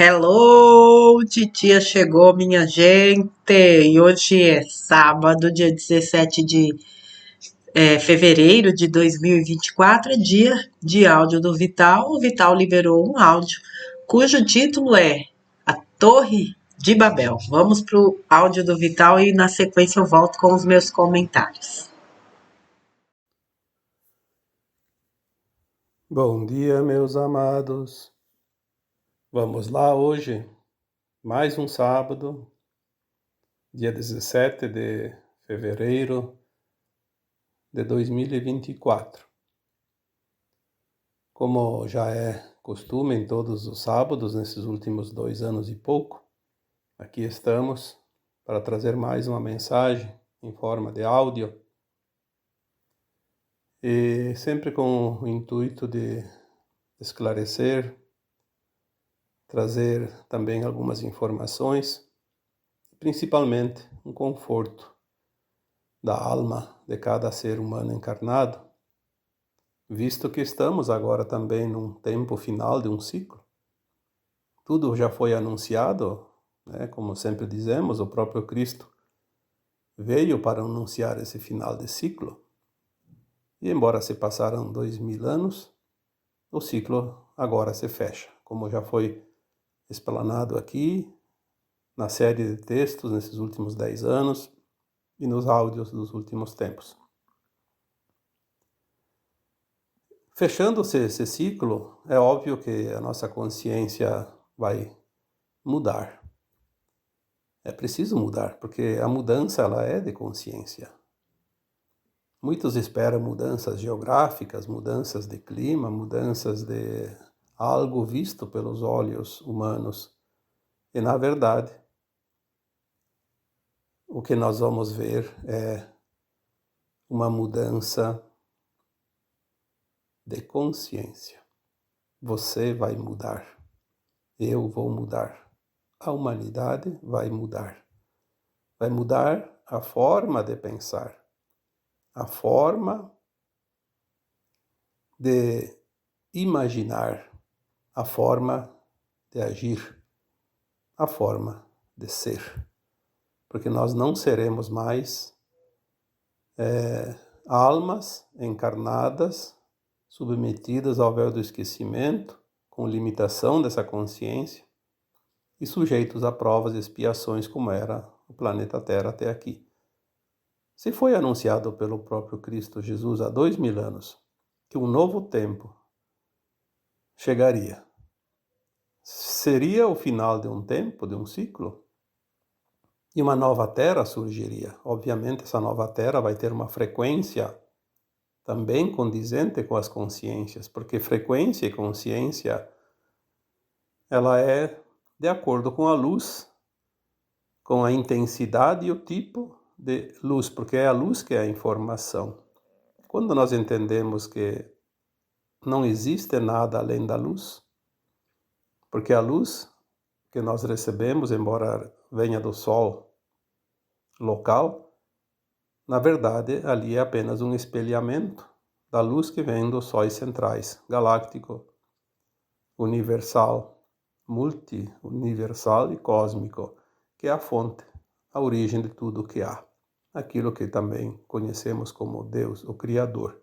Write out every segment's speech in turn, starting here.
Hello, titia chegou, minha gente. E hoje é sábado, dia 17 de fevereiro de 2024, é dia de áudio do Vital. O Vital liberou um áudio cujo título é A Torre de Babel. Vamos pro áudio do Vital e na sequência eu volto com os meus comentários. Bom dia, meus amados. Vamos lá hoje, mais um sábado, dia 17 de fevereiro de 2024. Como já é costume em todos os sábados, nesses últimos 2 anos e pouco, aqui estamos para trazer mais uma mensagem em forma de áudio e sempre com o intuito de esclarecer, trazer também algumas informações, principalmente um conforto da alma de cada ser humano encarnado, visto que estamos agora também num tempo final de um ciclo. Tudo já foi anunciado, né? Como sempre dizemos, o próprio Cristo veio para anunciar esse final de ciclo. E embora se passaram 2000 anos, o ciclo agora se fecha, como já foi explanado aqui na série de textos nesses últimos 10 anos e nos áudios dos últimos tempos. Fechando-se esse ciclo, é óbvio que a nossa consciência vai mudar. É preciso mudar, porque a mudança ela é de consciência. Muitos esperam mudanças geográficas, mudanças de clima, mudanças de algo visto pelos olhos humanos. E, na verdade, o que nós vamos ver é uma mudança de consciência. Você vai mudar. Eu vou mudar. A humanidade vai mudar. Vai mudar a forma de pensar, a forma de imaginar, a forma de agir, a forma de ser. Porque nós não seremos mais almas encarnadas, submetidas ao véu do esquecimento, com limitação dessa consciência, e sujeitos a provas e expiações como era o planeta Terra até aqui. Se foi anunciado pelo próprio Cristo Jesus há 2000 anos que um novo tempo chegaria, seria o final de um tempo, de um ciclo, e uma nova Terra surgiria. Obviamente essa nova Terra vai ter uma frequência também condizente com as consciências, porque frequência e consciência ela é de acordo com a luz, com a intensidade e o tipo de luz, porque é a luz que é a informação. Quando nós entendemos que não existe nada além da luz, porque a luz que nós recebemos, embora venha do Sol local, na verdade ali é apenas um espelhamento da luz que vem dos sóis centrais, galáctico, universal, multi-universal e cósmico, que é a fonte, a origem de tudo o que há. Aquilo que também conhecemos como Deus, o Criador.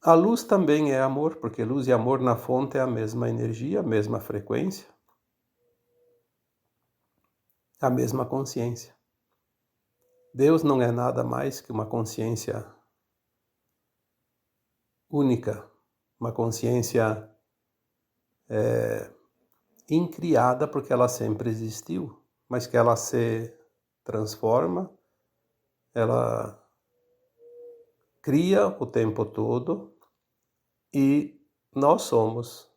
A luz também é amor, porque luz e amor na fonte é a mesma energia, a mesma frequência, a mesma consciência. Deus não é nada mais que uma consciência única, uma consciência incriada porque ela sempre existiu, mas que ela se transforma, ela cria o tempo todo e nós somos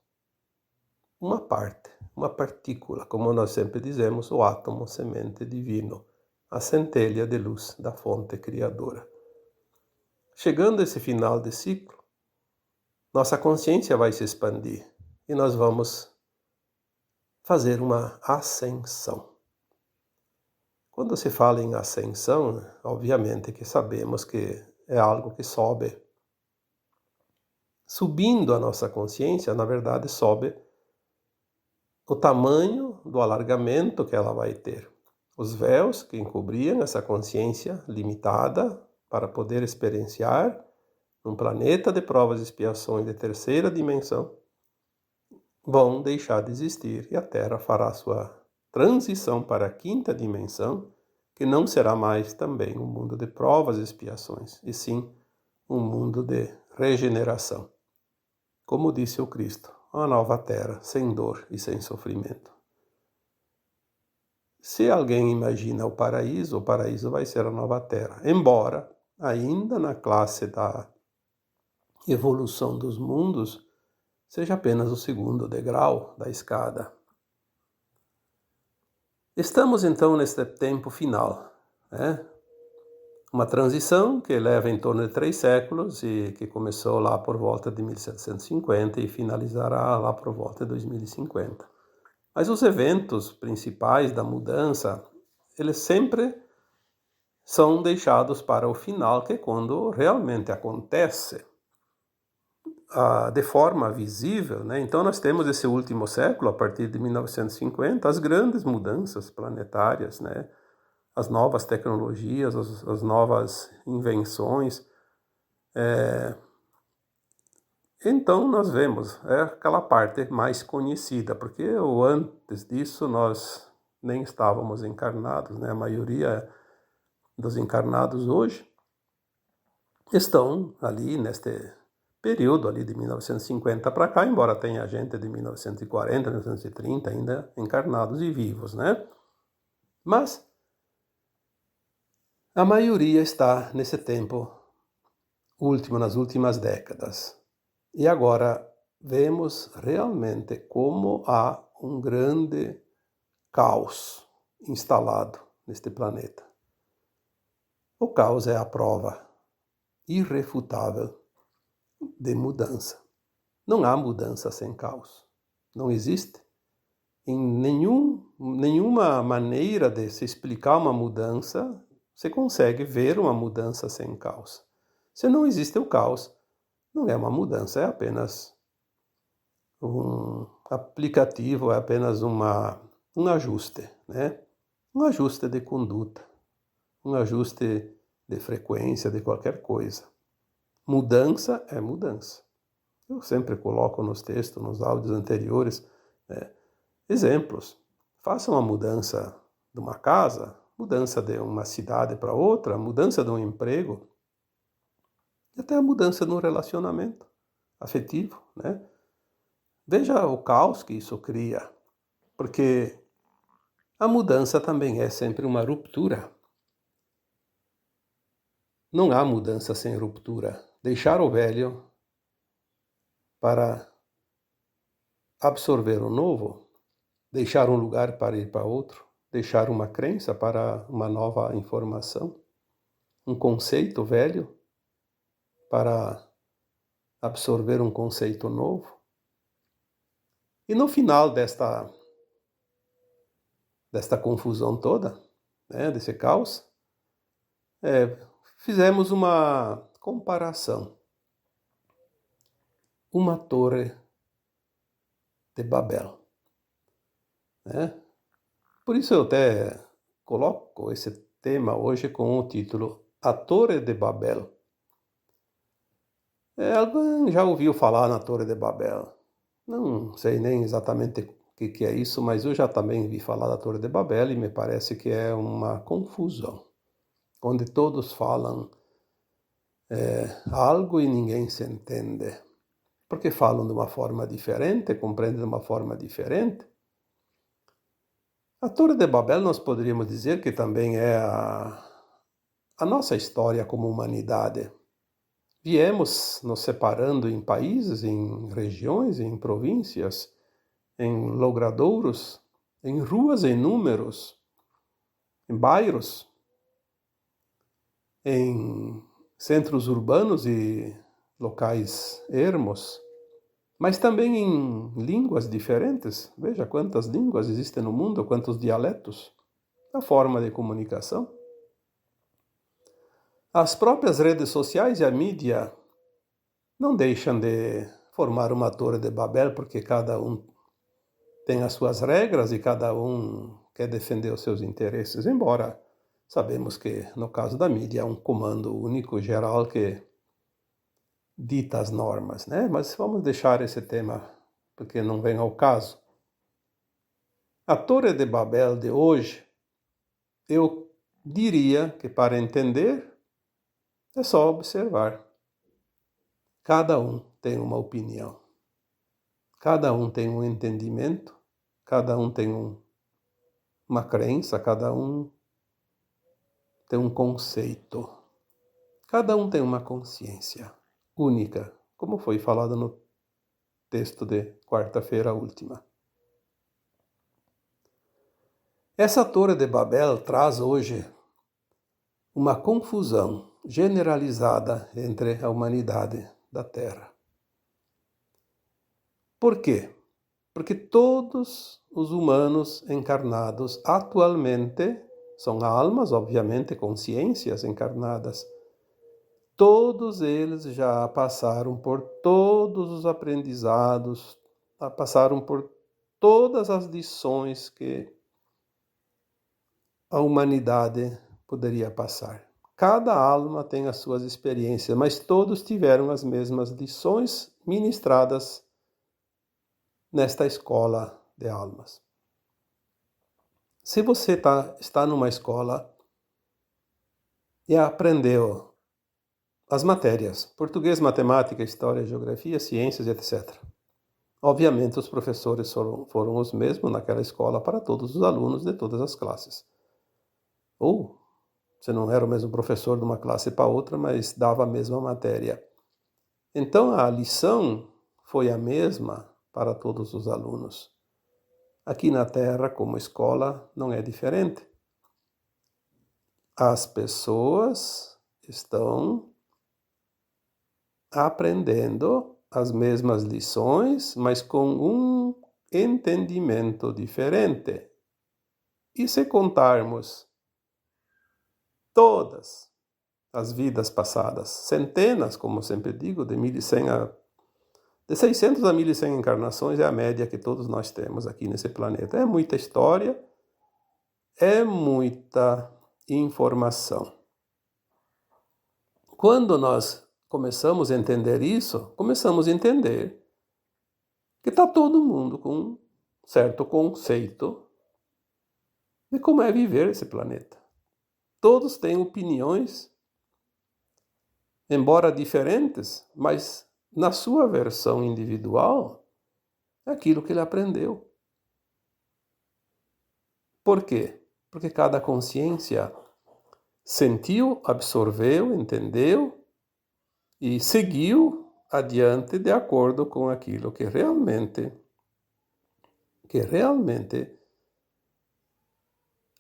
uma parte, uma partícula, como nós sempre dizemos, o átomo semente divino, a centelha de luz da fonte criadora. Chegando a esse final de ciclo, nossa consciência vai se expandir e nós vamos fazer uma ascensão. Quando se fala em ascensão, obviamente que sabemos que é algo que sobe. Subindo a nossa consciência, na verdade, sobe o tamanho do alargamento que ela vai ter. Os véus que encobriam essa consciência limitada para poder experienciar um planeta de provas e expiações de terceira dimensão vão deixar de existir e a Terra fará sua transição para a quinta dimensão, que não será mais também um mundo de provas e expiações, e sim um mundo de regeneração. Como disse o Cristo, uma nova terra, sem dor e sem sofrimento. Se alguém imagina o paraíso vai ser a nova terra, embora ainda na classe da evolução dos mundos seja apenas o segundo degrau da escada. Estamos então neste tempo final, né? Uma transição que leva em torno de 3 séculos e que começou lá por volta de 1750 e finalizará lá por volta de 2050. Mas os eventos principais da mudança, eles sempre são deixados para o final, que é quando realmente acontece de forma visível, né? Então nós temos esse último século, a partir de 1950, as grandes mudanças planetárias, né? As novas tecnologias, as novas invenções. Então nós vemos, aquela parte mais conhecida, porque antes disso nós nem estávamos encarnados, né? A maioria dos encarnados hoje estão ali neste período ali de 1950 para cá, embora tenha gente de 1940, 1930 ainda encarnados e vivos, né? Mas a maioria está nesse tempo último, nas últimas décadas. E agora vemos realmente como há um grande caos instalado neste planeta. O caos é a prova irrefutável de mudança. Não há mudança sem caos. Não existe. Em nenhuma maneira de se explicar uma mudança, você consegue ver uma mudança sem caos. Se não existe o caos, não é uma mudança, é apenas um aplicativo, é apenas um ajuste, né? Um ajuste de conduta, um ajuste de frequência de qualquer coisa. Mudança é mudança. Eu sempre coloco nos textos, nos áudios anteriores, exemplos. Faça uma mudança de uma casa, mudança de uma cidade para outra, mudança de um emprego, e até a mudança de um relacionamento afetivo, né? Veja o caos que isso cria, porque a mudança também é sempre uma ruptura. Não há mudança sem ruptura. Deixar o velho para absorver o novo, deixar um lugar para ir para outro, deixar uma crença para uma nova informação, um conceito velho para absorver um conceito novo. E no final desta confusão toda, né, desse caos, fizemos uma comparação. Uma torre de Babel, né? Por isso eu até coloco esse tema hoje com o título A Torre de Babel. Alguém já ouviu falar na Torre de Babel? Não sei nem exatamente o que é isso, mas eu já também vi falar da Torre de Babel e me parece que é uma confusão, onde todos falam algo e ninguém se entende, porque falam de uma forma diferente, compreendem de uma forma diferente. A Torre de Babel nós poderíamos dizer que também é a nossa história como humanidade. Viemos nos separando em países, em regiões, em províncias, em logradouros, em ruas em números, em bairros, em centros urbanos e locais ermos, mas também em línguas diferentes. Veja quantas línguas existem no mundo, quantos dialetos, a forma de comunicação. As próprias redes sociais e a mídia não deixam de formar uma torre de Babel, porque cada um tem as suas regras e cada um quer defender os seus interesses, embora sabemos que, no caso da mídia, é um comando único, geral, que dita as normas, né? Mas vamos deixar esse tema, porque não vem ao caso. A Torre de Babel de hoje, eu diria que para entender, é só observar. Cada um tem uma opinião. Cada um tem um entendimento. Cada um tem uma crença. Cada um tem um conceito. Cada um tem uma consciência única, como foi falado no texto de quarta-feira última. Essa Torre de Babel traz hoje uma confusão generalizada entre a humanidade da Terra. Por quê? Porque todos os humanos encarnados atualmente são almas, obviamente, consciências encarnadas. Todos eles já passaram por todos os aprendizados, passaram por todas as lições que a humanidade poderia passar. Cada alma tem as suas experiências, mas todos tiveram as mesmas lições ministradas nesta escola de almas. Se você está numa escola e aprendeu as matérias, português, matemática, história, geografia, ciências, etc. Obviamente, os professores foram os mesmos naquela escola para todos os alunos de todas as classes. Ou, você não era o mesmo professor de uma classe para outra, mas dava a mesma matéria. Então, a lição foi a mesma para todos os alunos. Aqui na Terra, como escola, não é diferente. As pessoas estão aprendendo as mesmas lições, mas com um entendimento diferente. E se contarmos todas as vidas passadas, centenas, como sempre digo, de 600 a 1.100 encarnações é a média que todos nós temos aqui nesse planeta. É muita história, é muita informação. Quando nós começamos a entender isso, começamos a entender que está todo mundo com um certo conceito de como é viver esse planeta. Todos têm opiniões, embora diferentes, mas na sua versão individual, é aquilo que ele aprendeu. Por quê? Porque cada consciência sentiu, absorveu, entendeu e seguiu adiante de acordo com aquilo que realmente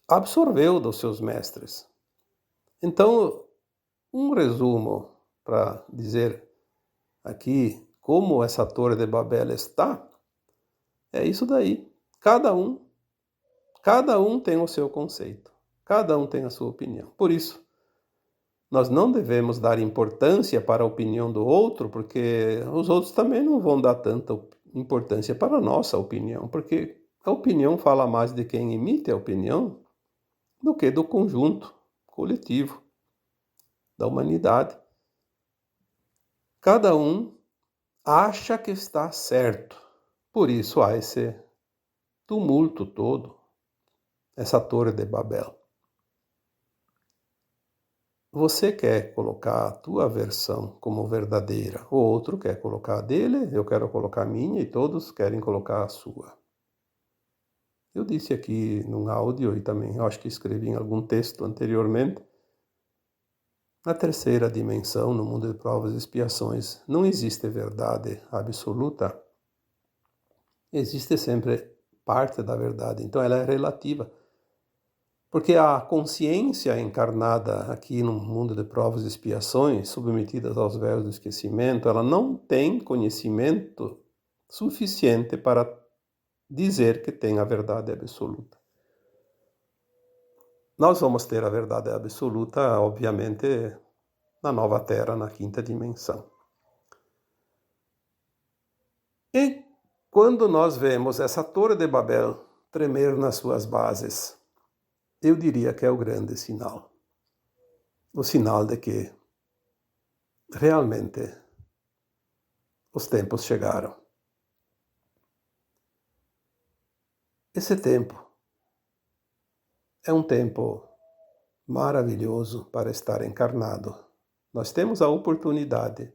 absorveu dos seus mestres. Então, um resumo para dizer aqui como essa Torre de Babel está, é isso daí. Cada um tem o seu conceito, cada um tem a sua opinião. Por isso, nós não devemos dar importância para a opinião do outro, porque os outros também não vão dar tanta importância para a nossa opinião, porque a opinião fala mais de quem emite a opinião do que do conjunto coletivo da humanidade. Cada um acha que está certo, por isso há esse tumulto todo, essa Torre de Babel. Você quer colocar a tua versão como verdadeira, o outro quer colocar a dele, eu quero colocar a minha e todos querem colocar a sua. Eu disse aqui num áudio e também eu acho que escrevi em algum texto anteriormente, na terceira dimensão, no mundo de provas e expiações, não existe verdade absoluta, existe sempre parte da verdade, então ela é relativa. Porque a consciência encarnada aqui no mundo de provas e expiações, submetidas aos véus do esquecimento, ela não tem conhecimento suficiente para dizer que tem a verdade absoluta. Nós vamos ter a verdade absoluta, obviamente, na nova Terra, na quinta dimensão. E Quando nós vemos essa Torre de Babel tremer nas suas bases, eu diria que é o grande sinal. O sinal de que realmente os tempos chegaram. Esse tempo é um tempo maravilhoso para estar encarnado. Nós temos a oportunidade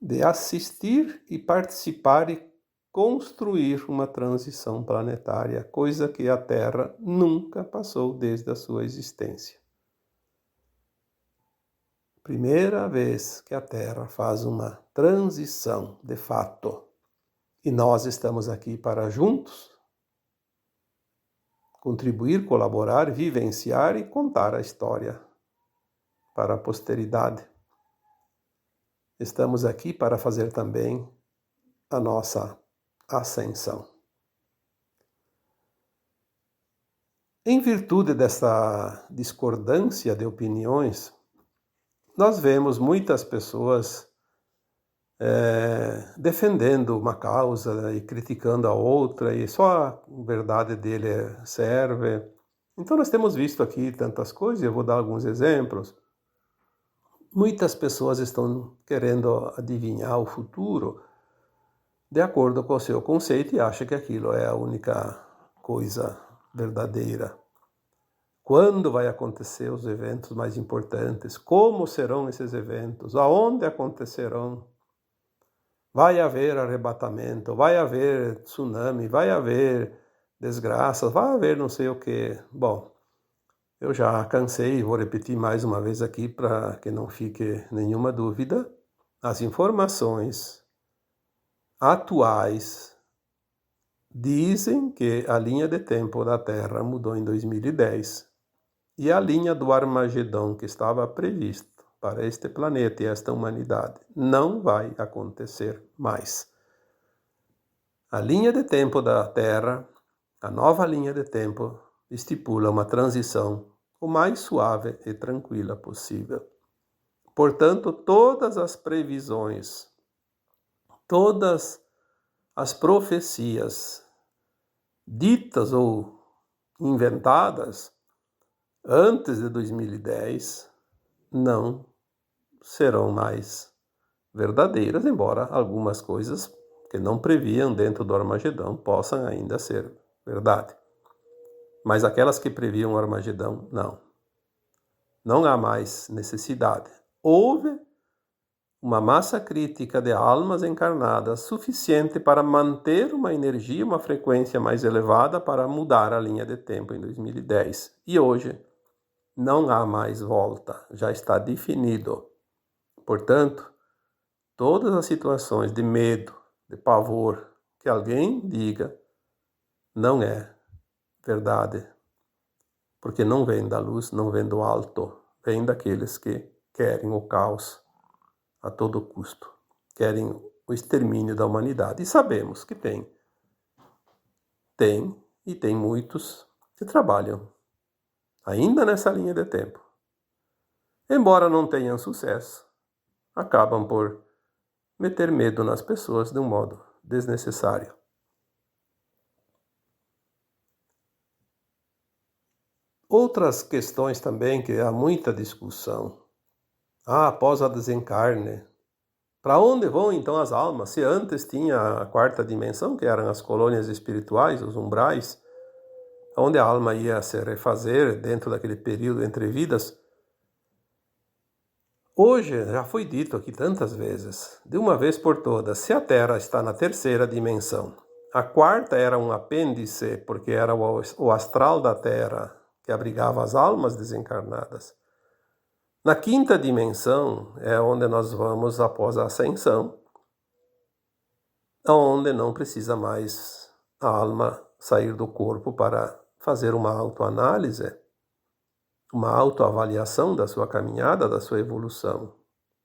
de assistir e participar e construir uma transição planetária, coisa que a Terra nunca passou desde a sua existência. Primeira vez que a Terra faz uma transição de fato. E nós estamos aqui para juntos contribuir, colaborar, vivenciar e contar a história para a posteridade. Estamos aqui para fazer também a nossa ascensão. Em virtude dessa discordância de opiniões, nós vemos muitas pessoas defendendo uma causa e criticando a outra, e só a verdade dele serve. Então nós temos visto aqui tantas coisas, eu vou dar alguns exemplos. Muitas pessoas estão querendo adivinhar o futuro de acordo com o seu conceito e acham que aquilo é a única coisa verdadeira. Quando vai acontecer os eventos mais importantes? Como serão esses eventos? Aonde acontecerão? Vai haver arrebatamento, vai haver tsunami, vai haver desgraças, vai haver não sei o quê. Bom, eu já cansei, vou repetir mais uma vez aqui para que não fique nenhuma dúvida. As informações atuais dizem que a linha de tempo da Terra mudou em 2010 e a linha do Armagedon que estava prevista para este planeta e esta humanidade não vai acontecer mais. A linha de tempo da Terra, a nova linha de tempo, estipula uma transição o mais suave e tranquila possível. Portanto, todas as previsões, todas as profecias ditas ou inventadas antes de 2010 não serão mais verdadeiras, embora algumas coisas que não previam dentro do Armagedão possam ainda ser verdade. Mas aquelas que previam o Armagedão, não. Não há mais necessidade. Houve uma massa crítica de almas encarnadas suficiente para manter uma energia, uma frequência mais elevada para mudar a linha de tempo em 2010. E hoje não há mais volta, já está definido. Portanto, todas as situações de medo, de pavor, que alguém diga, não é verdade, porque não vem da luz, não vem do alto, vem daqueles que querem o caos a todo custo, querem o extermínio da humanidade. E sabemos que tem muitos que trabalham ainda nessa linha de tempo. Embora não tenham sucesso, acabam por meter medo nas pessoas de um modo desnecessário. Outras questões também que há muita discussão. Após a desencarne, para onde vão então as almas? Se antes tinha a quarta dimensão, que eram as colônias espirituais, os umbrais, onde a alma ia se refazer dentro daquele período entre vidas. Hoje, já foi dito aqui tantas vezes, de uma vez por todas, se a Terra está na terceira dimensão, a quarta era um apêndice, porque era o astral da Terra, que abrigava as almas desencarnadas. Na quinta dimensão é onde nós vamos após a ascensão, onde não precisa mais a alma sair do corpo para fazer uma autoanálise, uma autoavaliação da sua caminhada, da sua evolução.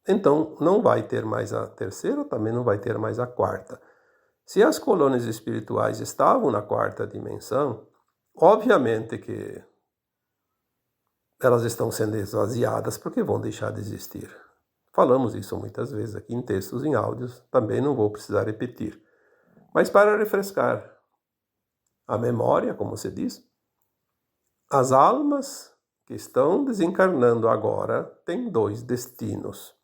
Então, não vai ter mais a terceira, também não vai ter mais a quarta. Se as colônias espirituais estavam na quarta dimensão, obviamente que elas estão sendo esvaziadas porque vão deixar de existir. Falamos isso muitas vezes aqui em textos, em áudios, também não vou precisar repetir. Mas para refrescar a memória, como se diz, as almas que estão desencarnando agora têm 2 destinos.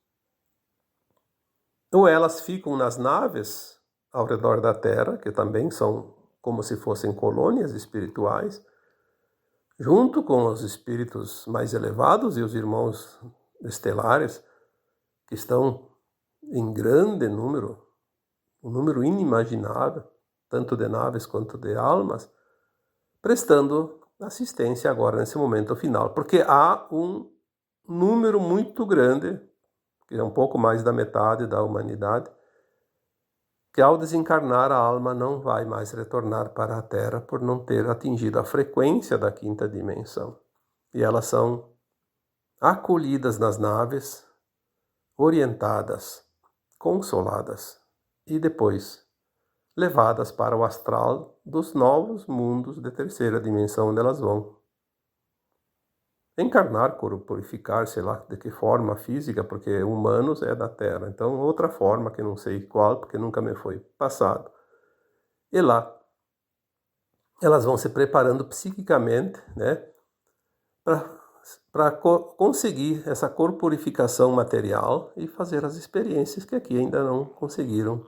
Ou elas ficam nas naves ao redor da Terra, que também são como se fossem colônias espirituais, junto com os espíritos mais elevados e os irmãos estelares, que estão em grande número, um número inimaginável, tanto de naves quanto de almas, prestando assistência agora nesse momento final, porque há um número muito grande, que é um pouco mais da metade da humanidade, que ao desencarnar a alma não vai mais retornar para a Terra por não ter atingido a frequência da 5ª dimensão. E elas são acolhidas nas naves, orientadas, consoladas e depois levadas para o astral dos novos mundos de 3ª dimensão, onde elas vão encarnar, purificar, sei lá de que forma física, porque humanos é da Terra. Então, outra forma que não sei qual, porque nunca me foi passado. E lá, elas vão se preparando psiquicamente, né, para conseguir essa corporificação material e fazer as experiências que aqui ainda não conseguiram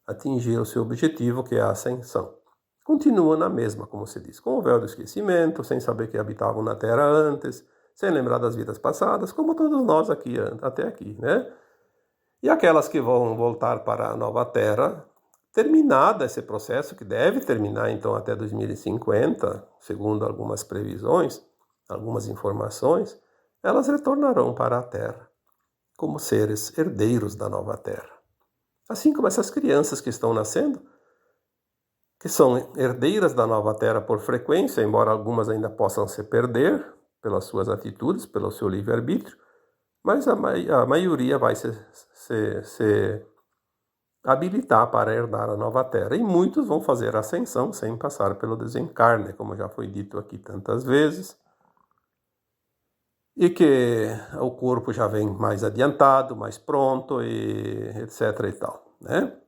atingir o seu objetivo, que é a ascensão. Continua na mesma, como se diz, com o véu do esquecimento, sem saber que habitavam na Terra antes, sem lembrar das vidas passadas, como todos nós aqui, até aqui, né? E aquelas que vão voltar para a nova Terra, terminado esse processo, que deve terminar então até 2050, segundo algumas previsões, algumas informações, elas retornarão para a Terra, como seres herdeiros da nova Terra. Assim como essas crianças que estão nascendo, que são herdeiras da nova Terra por frequência, embora algumas ainda possam se perder pelas suas atitudes, pelo seu livre-arbítrio, mas a maioria vai se habilitar para herdar a nova Terra. E muitos vão fazer a ascensão sem passar pelo desencarne, como já foi dito aqui tantas vezes, e que o corpo já vem mais adiantado, mais pronto, e etc. e tal, né?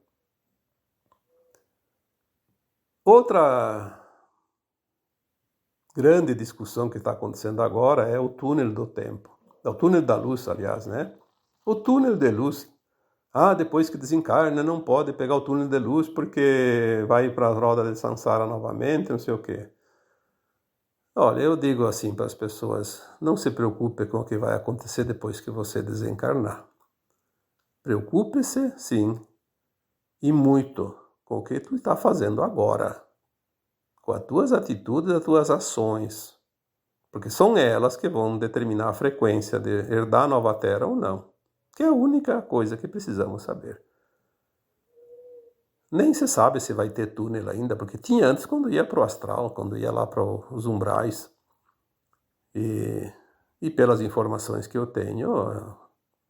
Outra grande discussão que está acontecendo agora é o túnel do tempo. O túnel da luz, aliás, né? O túnel de luz. Depois que desencarna, não pode pegar o túnel de luz porque vai para a roda de Sansara novamente, não sei o quê. Olha, eu digo assim para as pessoas, não se preocupe com o que vai acontecer depois que você desencarnar. Preocupe-se, sim, e muito, com o que tu está fazendo agora. Com as tuas atitudes, as tuas ações, porque são elas que vão determinar a frequência de herdar a nova Terra ou não, que é a única coisa que precisamos saber. Nem se sabe se vai ter túnel ainda, porque tinha antes quando ia para o astral, quando ia lá para os umbrais, e pelas informações que eu tenho,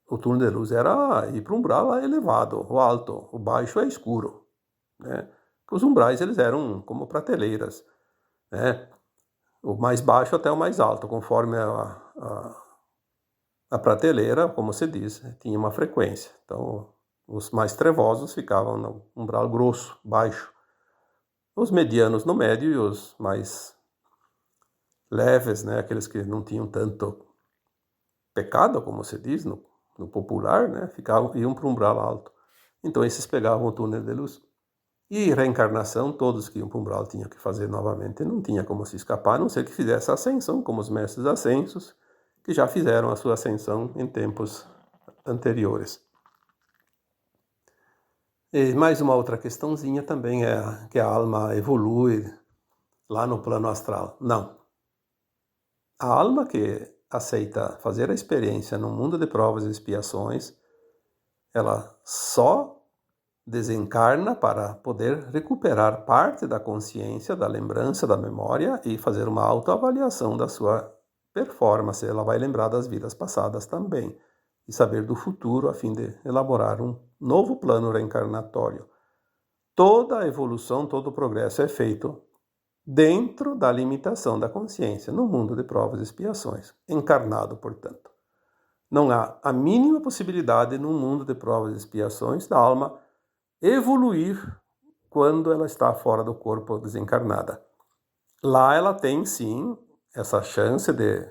o túnel de luz era ir para o umbral lá elevado, o alto, o baixo é escuro, né? Os umbrais eles eram como prateleiras, né? O mais baixo até o mais alto, conforme a prateleira, como se diz, tinha uma frequência. Então, os mais trevosos ficavam no umbral grosso, baixo. Os medianos no médio e os mais leves, né? Aqueles que não tinham tanto pecado, como se diz no popular, né? Iam para o umbral alto. Então, esses pegavam o túnel de luz. E reencarnação, todos que iam para o umbral tinham que fazer novamente, não tinha como se escapar, a não ser que fizesse a ascensão, como os mestres ascensos, que já fizeram a sua ascensão em tempos anteriores. E mais uma outra questãozinha também é que a alma evolui lá no plano astral. Não. A alma que aceita fazer a experiência no mundo de provas e expiações, ela só desencarna para poder recuperar parte da consciência, da lembrança, da memória e fazer uma autoavaliação da sua performance. Ela vai lembrar das vidas passadas também e saber do futuro a fim de elaborar um novo plano reencarnatório. Toda a evolução, todo o progresso é feito dentro da limitação da consciência, no mundo de provas e expiações, encarnado, portanto. Não há a mínima possibilidade no mundo de provas e expiações da alma evoluir quando ela está fora do corpo desencarnada. Lá ela tem, sim, essa chance de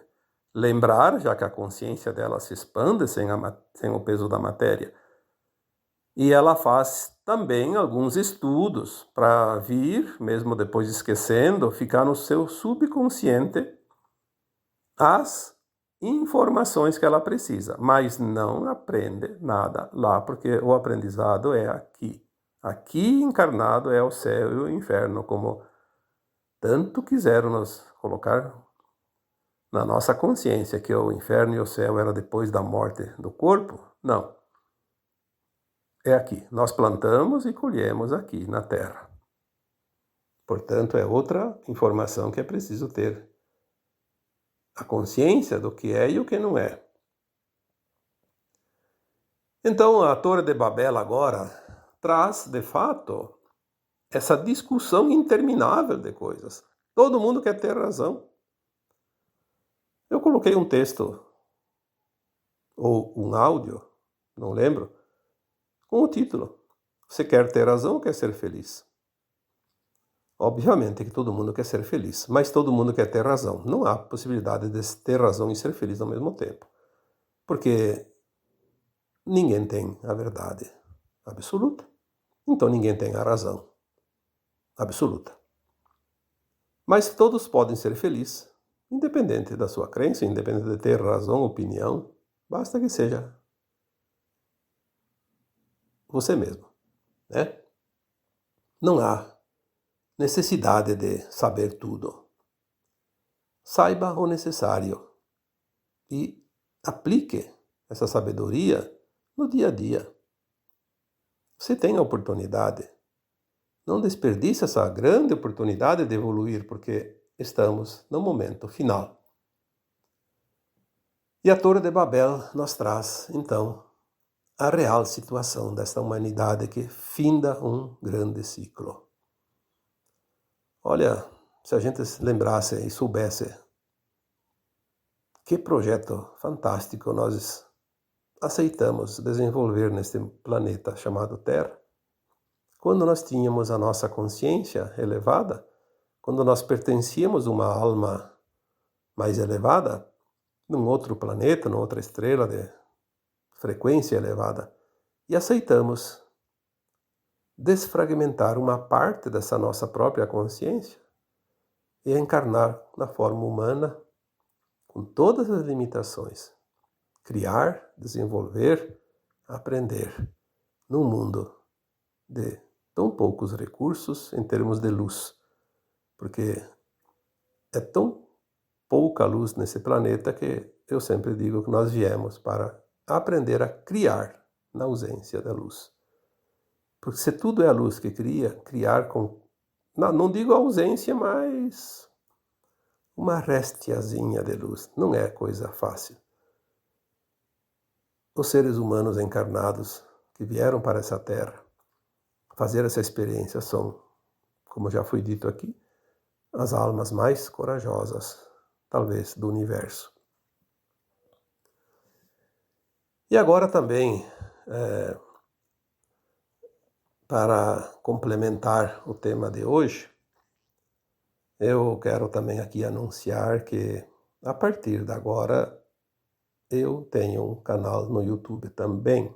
lembrar, já que a consciência dela se expande sem o peso da matéria. E ela faz também alguns estudos para vir, mesmo depois esquecendo, ficar no seu subconsciente as informações que ela precisa, mas não aprende nada lá, porque o aprendizado é aqui. Aqui encarnado é o céu e o inferno, como tanto quiseram nos colocar na nossa consciência, que o inferno e o céu era depois da morte do corpo. Não. É aqui. Nós plantamos e colhemos aqui na Terra. Portanto, é outra informação que é preciso ter. A consciência do que é e o que não é. Então, a Torre de Babel agora traz, de fato, essa discussão interminável de coisas. Todo mundo quer ter razão. Eu coloquei um texto, ou um áudio, não lembro, com o título: Você quer ter razão ou quer ser feliz? Obviamente que todo mundo quer ser feliz, mas todo mundo quer ter razão. Não há possibilidade de ter razão e ser feliz ao mesmo tempo. Porque ninguém tem a verdade absoluta. Então ninguém tem a razão absoluta. Mas todos podem ser felizes, independente da sua crença, independente de ter razão, opinião. Basta que seja você mesmo, né? Não há necessidade de saber tudo. Saiba o necessário e aplique essa sabedoria no dia a dia. Você tem a oportunidade. Não desperdice essa grande oportunidade de evoluir, porque estamos no momento final. E a Torre de Babel nos traz, então, a real situação desta humanidade que finda um grande ciclo. Olha, se a gente lembrasse e soubesse que projeto fantástico nós aceitamos desenvolver neste planeta chamado Terra, quando nós tínhamos a nossa consciência elevada, quando nós pertencíamos a uma alma mais elevada, num outro planeta, numa outra estrela de frequência elevada, e aceitamos desfragmentar uma parte dessa nossa própria consciência e encarnar na forma humana, com todas as limitações, criar, desenvolver, aprender, num mundo de tão poucos recursos em termos de luz, porque é tão pouca luz nesse planeta que eu sempre digo que nós viemos para aprender a criar na ausência da luz. Porque se tudo é a luz que cria, criar com, não digo ausência, mas uma restiazinha de luz, não é coisa fácil. Os seres humanos encarnados que vieram para essa terra fazer essa experiência são, como já foi dito aqui, as almas mais corajosas, talvez, do universo. E agora também, para complementar o tema de hoje, eu quero também aqui anunciar que, a partir de agora, eu tenho um canal no YouTube também.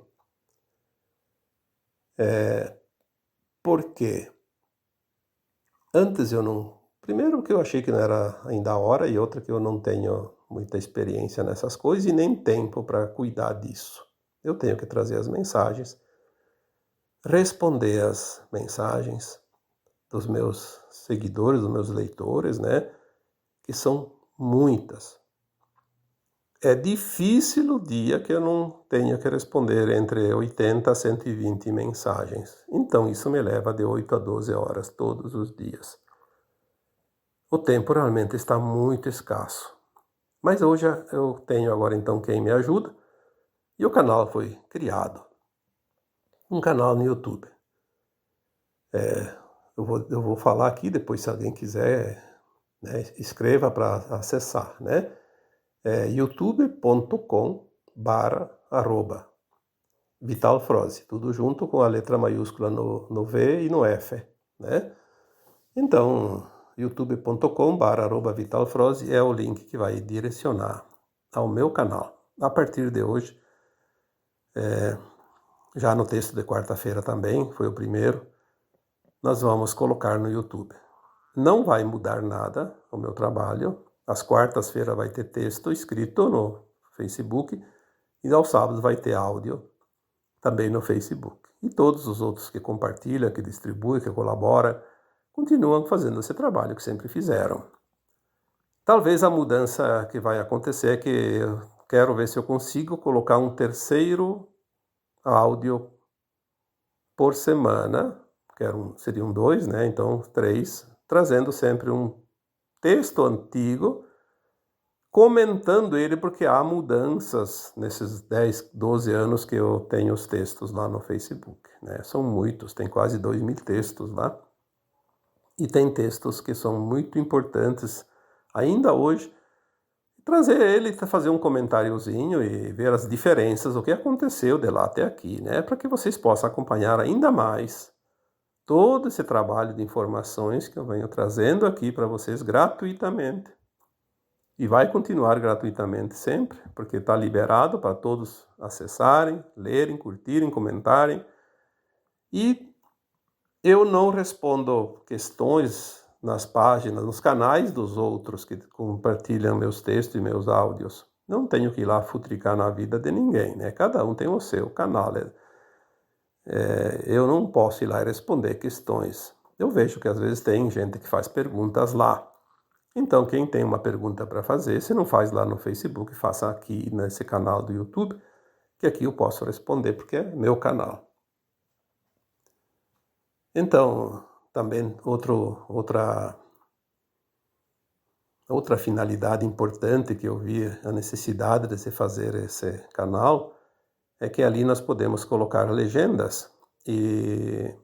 Porque antes eu não... Primeiro que eu achei que não era ainda a hora, e outra que eu não tenho muita experiência nessas coisas e nem tempo para cuidar disso. Eu tenho que trazer as mensagens, responder as mensagens dos meus seguidores, dos meus leitores, né? Que são muitas. É difícil o dia que eu não tenha que responder entre 80 a 120 mensagens. Então isso me leva de 8 a 12 horas todos os dias. O tempo realmente está muito escasso. Mas hoje eu tenho agora então quem me ajuda e o canal foi criado. Um canal no YouTube. Eu vou falar aqui, depois se alguém quiser, né, escreva para acessar, né? youtube.com/Vital Froze, tudo junto com a letra maiúscula no V e no F. né? Então, youtube.com/@vitalfroze é o link que vai direcionar ao meu canal. A partir de hoje, já no texto de quarta-feira também, foi o primeiro, nós vamos colocar no YouTube. Não vai mudar nada o meu trabalho. Às quartas-feiras vai ter texto escrito no Facebook e aos sábados vai ter áudio também no Facebook. E todos os outros que compartilham, que distribuem, que colaboram, continuam fazendo esse trabalho que sempre fizeram. Talvez a mudança que vai acontecer é que eu quero ver se eu consigo colocar um terceiro áudio por semana, seriam 2, né? Então 3, trazendo sempre um texto antigo, comentando ele, porque há mudanças nesses 10, 12 anos que eu tenho os textos lá no Facebook, né? São muitos, tem quase 2.000 textos lá. E tem textos que são muito importantes ainda hoje. Trazer ele, fazer um comentáriozinho e ver as diferenças, o que aconteceu de lá até aqui, né? Para que vocês possam acompanhar ainda mais todo esse trabalho de informações que eu venho trazendo aqui para vocês gratuitamente. E vai continuar gratuitamente sempre, porque está liberado para todos acessarem, lerem, curtirem, comentarem. E eu não respondo questões nas páginas, nos canais dos outros que compartilham meus textos e meus áudios. Não tenho que ir lá futricar na vida de ninguém, né? Cada um tem o seu canal. Eu não posso ir lá e responder questões. Eu vejo que às vezes tem gente que faz perguntas lá. Então, quem tem uma pergunta para fazer, se não faz lá no Facebook, faça aqui nesse canal do YouTube, que aqui eu posso responder, porque é meu canal. Então, também outra finalidade importante que eu vi a necessidade de se fazer esse canal é que ali nós podemos colocar legendas, e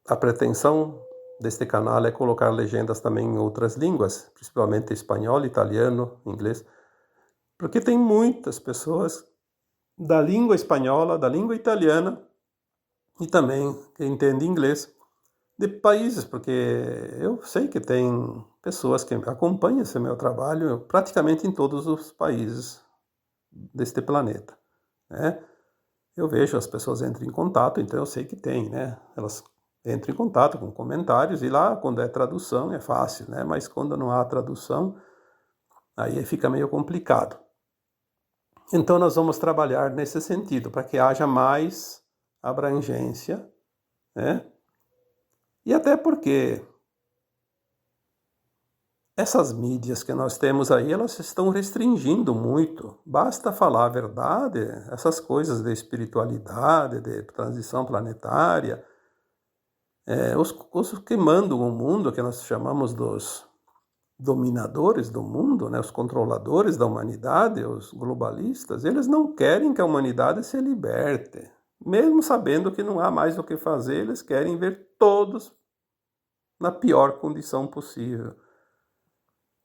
a pretensão deste canal é colocar legendas também em outras línguas, principalmente espanhol, italiano, inglês, porque tem muitas pessoas da língua espanhola, da língua italiana e também que entendem inglês de países, porque eu sei que tem pessoas que acompanham esse meu trabalho praticamente em todos os países deste planeta, né? Eu vejo as pessoas entram em contato, então eu sei que tem, né? Elas entram em contato com comentários e lá, quando é tradução, é fácil, né? Mas quando não há tradução, aí fica meio complicado. Então nós vamos trabalhar nesse sentido, para que haja mais abrangência, né? E até porque essas mídias que nós temos aí, elas estão restringindo muito. Basta falar a verdade, essas coisas de espiritualidade, de transição planetária, os que mandam o mundo, que nós chamamos dos dominadores do mundo, né, os controladores da humanidade, os globalistas, eles não querem que a humanidade se liberte. Mesmo sabendo que não há mais o que fazer, eles querem ver todos na pior condição possível.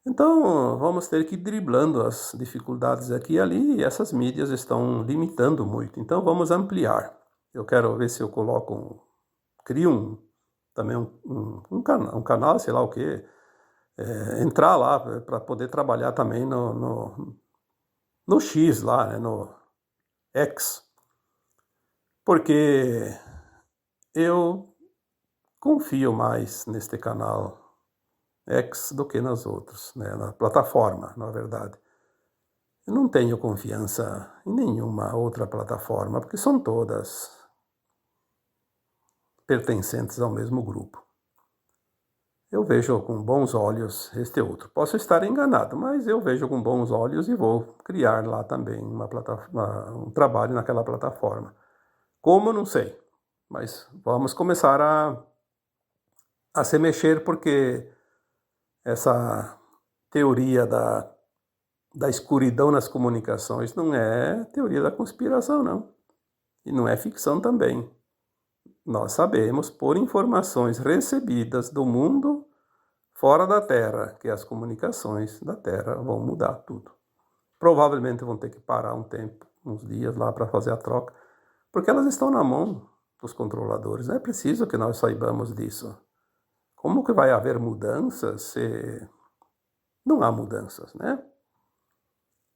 Então, vamos ter que ir driblando as dificuldades aqui e ali, e essas mídias estão limitando muito. Então, vamos ampliar. Eu quero ver se eu crio também um canal, sei lá o quê, entrar lá para poder trabalhar também no X lá, né, no X, porque eu confio mais neste canal X do que nos outros, né, na plataforma, na verdade. Eu não tenho confiança em nenhuma outra plataforma, porque são todas pertencentes ao mesmo grupo. Eu vejo com bons olhos este outro. Posso estar enganado, mas eu vejo com bons olhos e vou criar lá também um trabalho naquela plataforma. Como, não sei, mas vamos começar a se mexer, porque essa teoria da escuridão nas comunicações não é teoria da conspiração, não. E não é ficção também. Nós sabemos, por informações recebidas do mundo fora da Terra, que as comunicações da Terra vão mudar tudo. Provavelmente vão ter que parar um tempo, uns dias lá para fazer a troca, porque elas estão na mão dos controladores. Não é preciso que nós saibamos disso. Como que vai haver mudanças se não há mudanças, né?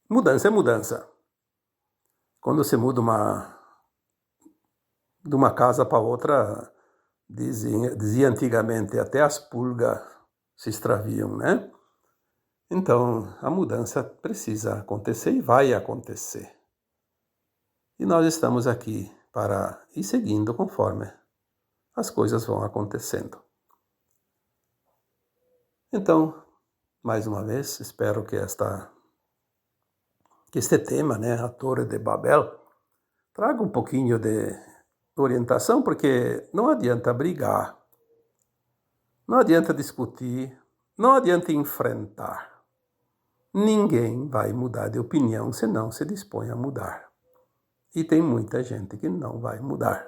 Mudança é mudança. Quando se muda de uma casa para outra, dizia antigamente, até as pulgas se extraviam, né? Então, a mudança precisa acontecer e vai acontecer. E nós estamos aqui para ir seguindo conforme as coisas vão acontecendo. Então, mais uma vez, espero que este tema, né, a Torre de Babel, traga um pouquinho de orientação, porque não adianta brigar, não adianta discutir, não adianta enfrentar. Ninguém vai mudar de opinião se não se dispõe a mudar. E tem muita gente que não vai mudar,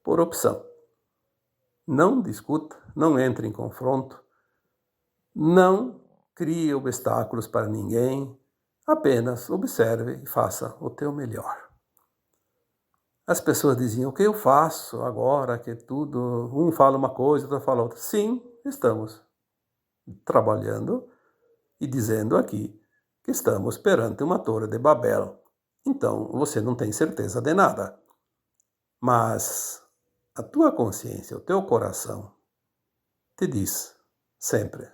por opção. Não discuta, não entre em confronto, não crie obstáculos para ninguém, apenas observe e faça o teu melhor. As pessoas diziam, o que eu faço agora que tudo, um fala uma coisa, outro fala outra. Sim, estamos trabalhando e dizendo aqui que estamos perante uma Torre de Babel. Então, você não tem certeza de nada. Mas a tua consciência, o teu coração, te diz sempre,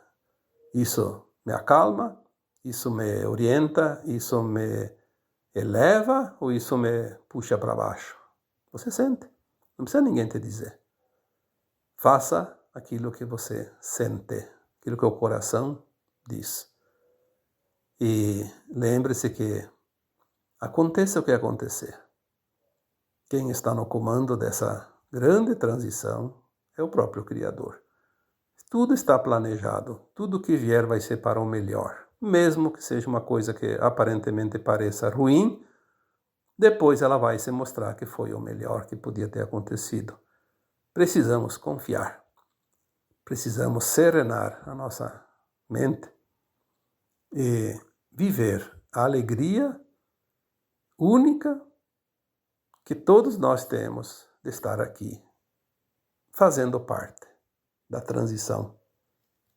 isso me acalma, isso me orienta, isso me eleva ou isso me puxa para baixo? Você sente. Não precisa ninguém te dizer. Faça aquilo que você sente, aquilo que o coração diz. E lembre-se que aconteça o que acontecer, quem está no comando dessa grande transição é o próprio Criador. Tudo está planejado, tudo que vier vai ser para o melhor. Mesmo que seja uma coisa que aparentemente pareça ruim, depois ela vai se mostrar que foi o melhor que podia ter acontecido. Precisamos confiar, precisamos serenar a nossa mente e viver a alegria única que todos nós temos de estar aqui, fazendo parte da transição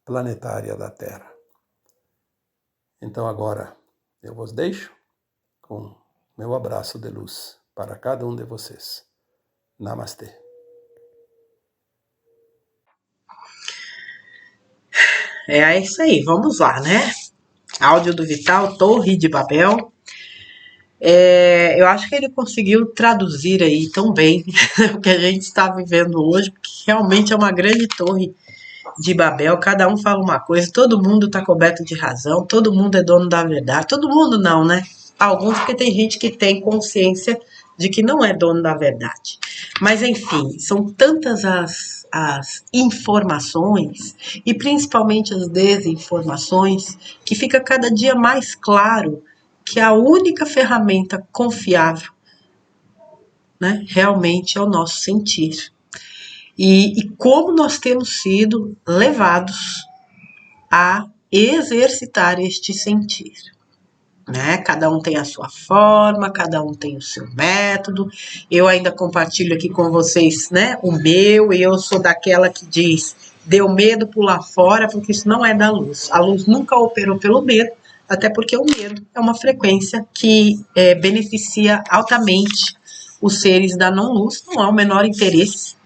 planetária da Terra. Então agora eu vos deixo com meu abraço de luz para cada um de vocês. Namastê. É isso aí, vamos lá, né? Áudio do Vital, Torre de Babel. Eu acho que ele conseguiu traduzir aí tão bem o que a gente está vivendo hoje, porque realmente é uma grande torre de Babel, cada um fala uma coisa, todo mundo está coberto de razão, todo mundo é dono da verdade, todo mundo não, né? Alguns, porque tem gente que tem consciência de que não é dono da verdade. Mas, enfim, são tantas as informações, e principalmente as desinformações, que fica cada dia mais claro que a única ferramenta confiável, né, realmente é o nosso sentir. E como nós temos sido levados a exercitar este sentir, né? Cada um tem a sua forma, cada um tem o seu método. Eu ainda compartilho aqui com vocês, né, o meu, e eu sou daquela que diz, deu medo, pular fora, porque isso não é da luz. A luz nunca operou pelo medo, até porque o medo é uma frequência que beneficia altamente os seres da não-luz, não há o menor interesse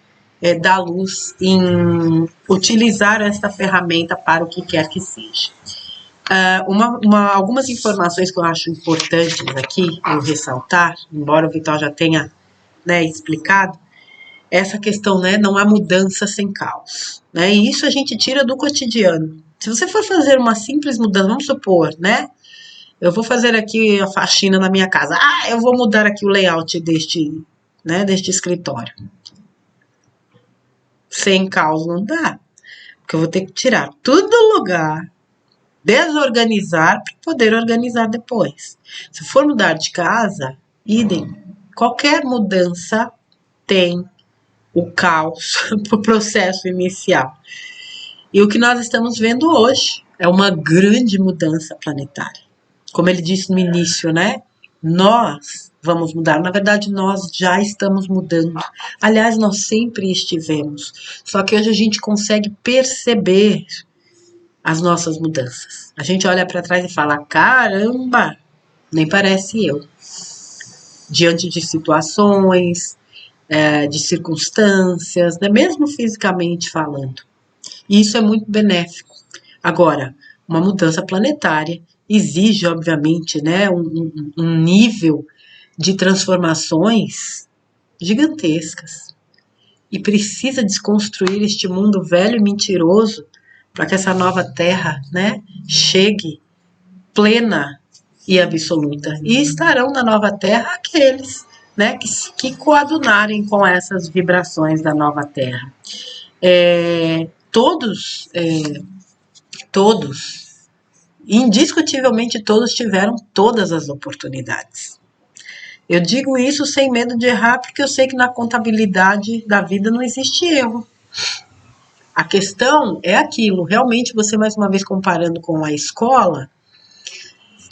da luz em utilizar esta ferramenta para o que quer que seja. Algumas informações que eu acho importantes aqui eu ressaltar, embora o Vital já tenha, né, explicado, essa questão, né, não há mudança sem caos, né, e isso a gente tira do cotidiano. Se você for fazer uma simples mudança, vamos supor, né, eu vou fazer aqui a faxina na minha casa, eu vou mudar aqui o layout deste escritório. Sem caos não dá, porque eu vou ter que tirar tudo do lugar, desorganizar para poder organizar depois. Se for mudar de casa, idem. Qualquer mudança tem o caos para o processo inicial. E o que nós estamos vendo hoje é uma grande mudança planetária. Como ele disse no início, né? nós vamos mudar. Na verdade, nós já estamos mudando. Aliás, nós sempre estivemos. Só que hoje a gente consegue perceber as nossas mudanças. A gente olha para trás e fala: caramba, nem parece eu. Diante de situações, de circunstâncias, né? Mesmo fisicamente falando. E isso é muito benéfico. Agora, uma mudança planetária exige, obviamente, né, um nível de transformações gigantescas. E precisa desconstruir este mundo velho e mentiroso para que essa nova terra, né, chegue plena e absoluta. E estarão na nova terra aqueles, né, que coadunarem com essas vibrações da nova terra. Todos, indiscutivelmente todos tiveram todas as oportunidades. Eu digo isso sem medo de errar, porque eu sei que na contabilidade da vida não existe erro. A questão é aquilo, realmente você, mais uma vez, comparando com a escola,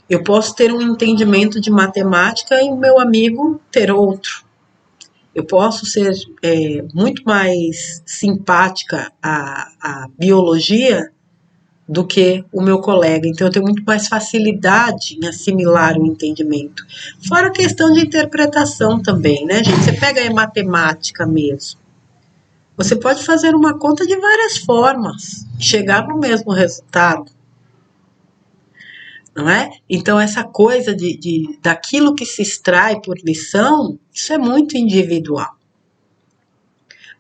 eu posso ter um entendimento de matemática e o meu amigo ter outro. Eu posso ser muito mais simpática à biologia do que o meu colega. Então, eu tenho muito mais facilidade em assimilar o entendimento. Fora a questão de interpretação também, né, gente? Você pega aí matemática mesmo. Você pode fazer uma conta de várias formas, chegar no mesmo resultado. Não é? Então, essa coisa daquilo que se extrai por lição, isso é muito individual.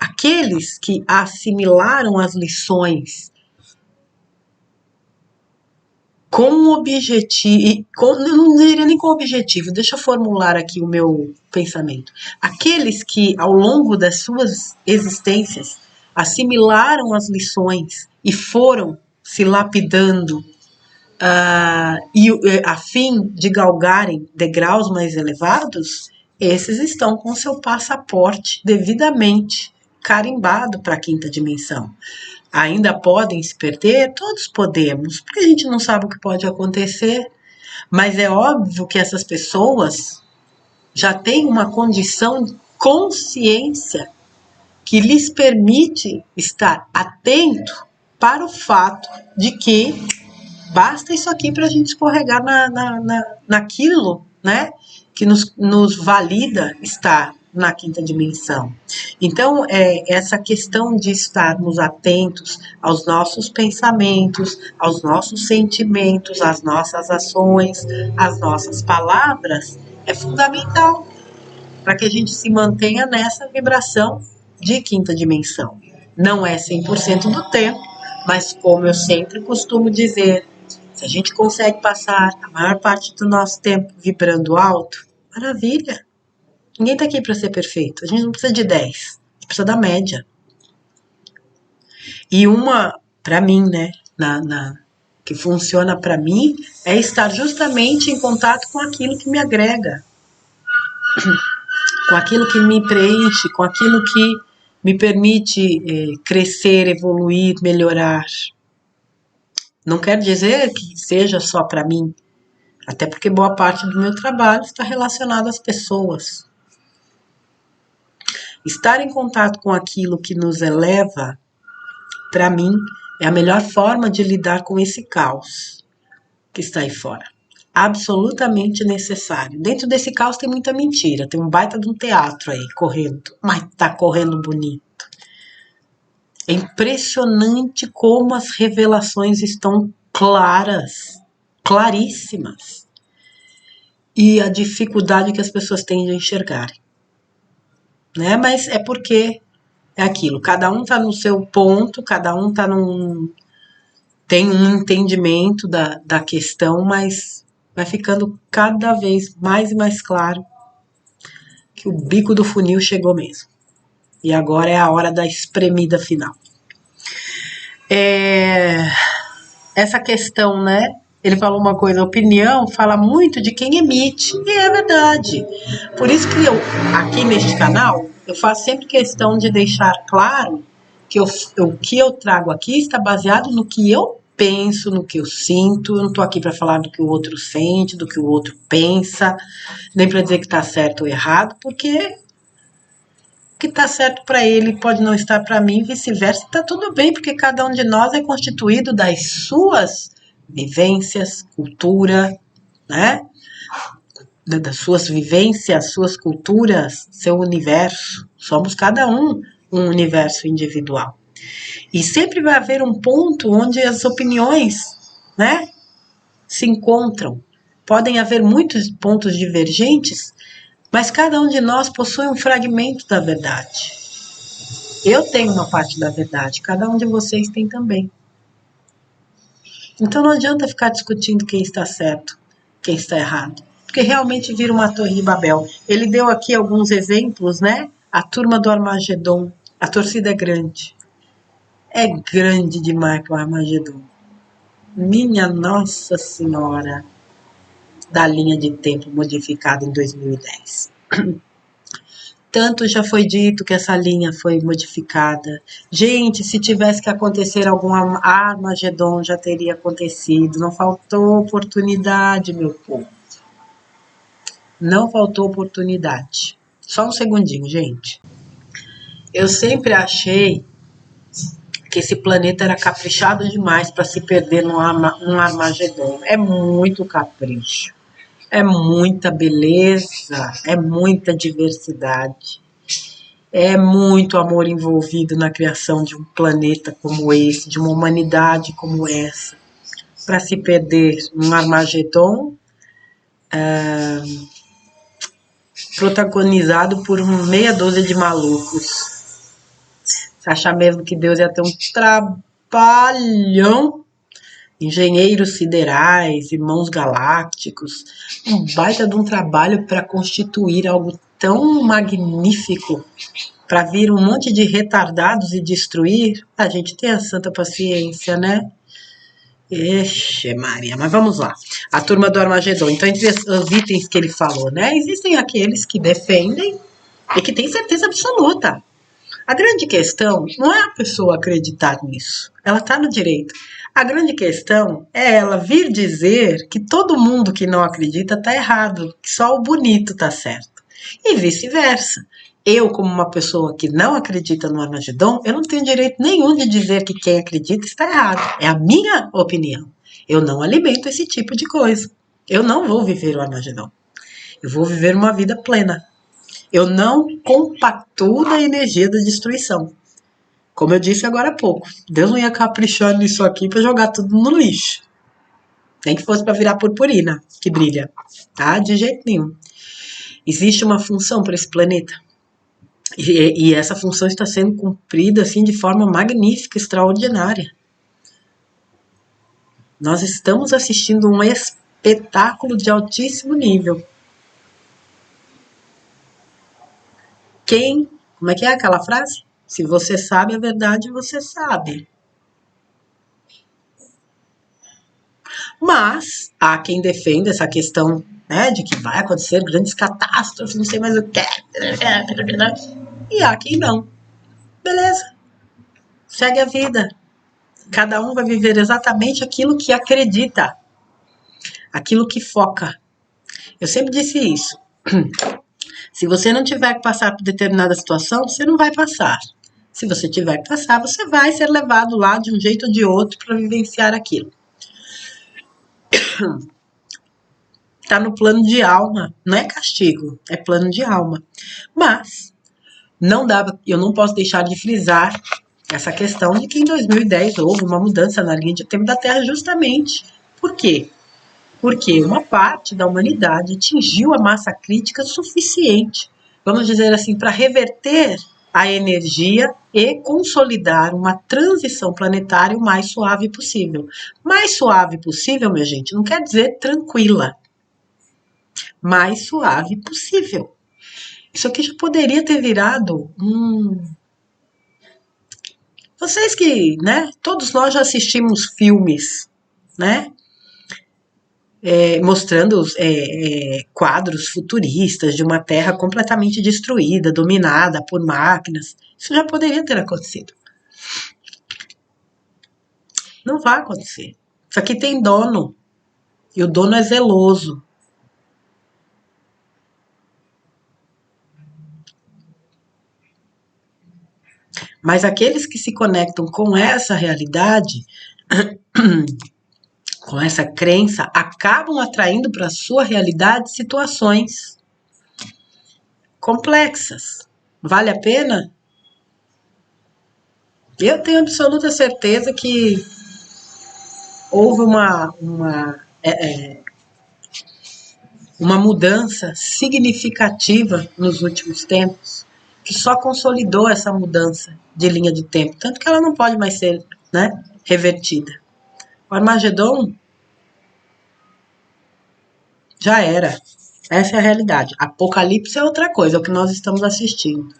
Aqueles que assimilaram as lições com um objetivo, não diria nem com objetivo, deixa eu formular aqui o meu pensamento. Aqueles que, ao longo das suas existências, assimilaram as lições e foram se lapidando a fim de galgarem degraus mais elevados, esses estão com seu passaporte devidamente carimbado para a quinta dimensão. Ainda podem se perder? Todos podemos, porque a gente não sabe o que pode acontecer, mas é óbvio que essas pessoas já têm uma condição de consciência que lhes permite estar atento para o fato de que basta isso aqui para a gente escorregar naquilo, né, que nos valida estar na quinta dimensão. Então, essa questão de estarmos atentos aos nossos pensamentos, aos nossos sentimentos, às nossas ações, às nossas palavras, é fundamental para que a gente se mantenha nessa vibração de quinta dimensão. Não é 100% do tempo, mas como eu sempre costumo dizer, se a gente consegue passar a maior parte do nosso tempo vibrando alto, maravilha. Ninguém está aqui para ser perfeito. A gente não precisa de 10, a gente precisa da média. E para mim, né, que funciona para mim, é estar justamente em contato com aquilo que me agrega, com aquilo que me preenche, com aquilo que me permite crescer, evoluir, melhorar. Não quer dizer que seja só para mim, até porque boa parte do meu trabalho está relacionado às pessoas. Estar em contato com aquilo que nos eleva, para mim, é a melhor forma de lidar com esse caos que está aí fora. Absolutamente necessário. Dentro desse caos tem muita mentira, tem um baita de um teatro aí correndo, mas tá correndo bonito. É impressionante como as revelações estão claras, claríssimas. E a dificuldade que as pessoas têm de enxergarem. Né? Mas é porque é aquilo, cada um está no seu ponto, cada um tem um entendimento da questão, mas vai ficando cada vez mais e mais claro que o bico do funil chegou mesmo. E agora é a hora da espremida final. Essa questão, né? Ele falou uma coisa, a opinião fala muito de quem emite, e é verdade. Por isso que eu, aqui neste canal, eu faço sempre questão de deixar claro que o que eu trago aqui está baseado no que eu penso, no que eu sinto. Eu não tô aqui para falar do que o outro sente, do que o outro pensa, nem para dizer que tá certo ou errado, porque o que tá certo para ele pode não estar para mim, vice-versa, tá tudo bem, porque cada um de nós é constituído das suas vivências, cultura, né? Das suas vivências, suas culturas, seu universo. Somos cada um universo individual. E sempre vai haver um ponto onde as opiniões, né, se encontram. Podem haver muitos pontos divergentes, mas cada um de nós possui um fragmento da verdade. Eu tenho uma parte da verdade, cada um de vocês tem também. Então não adianta ficar discutindo quem está certo, quem está errado, porque realmente vira uma torre de Babel. Ele deu aqui alguns exemplos, né? A turma do Armagedon, a torcida é grande. É grande demais para o Armagedon. Minha Nossa Senhora, da linha de tempo modificada em 2010. Tanto já foi dito que essa linha foi modificada. Gente, se tivesse que acontecer algum Armagedon, já teria acontecido. Não faltou oportunidade, meu povo. Não faltou oportunidade. Só um segundinho, gente. Eu sempre achei que esse planeta era caprichado demais para se perder num Armagedon. É muito capricho. É muita beleza, é muita diversidade, é muito amor envolvido na criação de um planeta como esse, de uma humanidade como essa, para se perder num Armagedon protagonizado por meia dúzia de malucos. Você acha mesmo que Deus ia ter um trabalhão? Engenheiros siderais, irmãos galácticos, um baita de um trabalho para constituir algo tão magnífico, para vir um monte de retardados e destruir. A gente tem a santa paciência, né? Ixi, Maria, mas vamos lá. A turma do Armagedon. Então, entre os itens que ele falou, né? Existem aqueles que defendem e que têm certeza absoluta. A grande questão não é a pessoa acreditar nisso. Ela está no direito. A grande questão é ela vir dizer que todo mundo que não acredita está errado, que só o bonito está certo. E vice-versa. Eu, como uma pessoa que não acredita no Armagedon, eu não tenho direito nenhum de dizer que quem acredita está errado. É a minha opinião. Eu não alimento esse tipo de coisa. Eu não vou viver o Armagedon. Eu vou viver uma vida plena. Eu não compactuo da energia da destruição. Como eu disse agora há pouco, Deus não ia caprichar nisso aqui para jogar tudo no lixo. Nem que fosse para virar purpurina, que brilha. Tá? De jeito nenhum. Existe uma função para esse planeta. E essa função está sendo cumprida assim, de forma magnífica, extraordinária. Nós estamos assistindo um espetáculo de altíssimo nível. Como é que é aquela frase? Se você sabe a verdade, você sabe. Mas há quem defenda essa questão, né, de que vai acontecer grandes catástrofes, não sei mais o que. E há quem não. Beleza. Segue a vida. Cada um vai viver exatamente aquilo que acredita. Aquilo que foca. Eu sempre disse isso. Se você não tiver que passar por determinada situação, você não vai passar. Se você tiver que passar, você vai ser levado lá de um jeito ou de outro para vivenciar aquilo. Está no plano de alma, não é castigo, é plano de alma. Mas eu não posso deixar de frisar essa questão de que em 2010 houve uma mudança na linha de tempo da Terra justamente. Por quê? Porque uma parte da humanidade atingiu a massa crítica suficiente, vamos dizer assim, para reverter a energia e consolidar uma transição planetária o mais suave possível. Mais suave possível, minha gente, não quer dizer tranquila. Mais suave possível. Isso aqui já poderia ter virado Vocês que, né, todos nós já assistimos filmes, né, mostrando quadros futuristas de uma Terra completamente destruída, dominada por máquinas. Isso já poderia ter acontecido. Não vai acontecer. Isso aqui tem dono. E o dono é zeloso. Mas aqueles que se conectam com essa realidade, com essa crença, acabam atraindo para a sua realidade situações complexas. Vale a pena? Eu tenho absoluta certeza que houve uma mudança significativa nos últimos tempos, que só consolidou essa mudança de linha de tempo, tanto que ela não pode mais ser, né, revertida. O Armagedon já era. Essa é a realidade. Apocalipse é outra coisa, é o que nós estamos assistindo.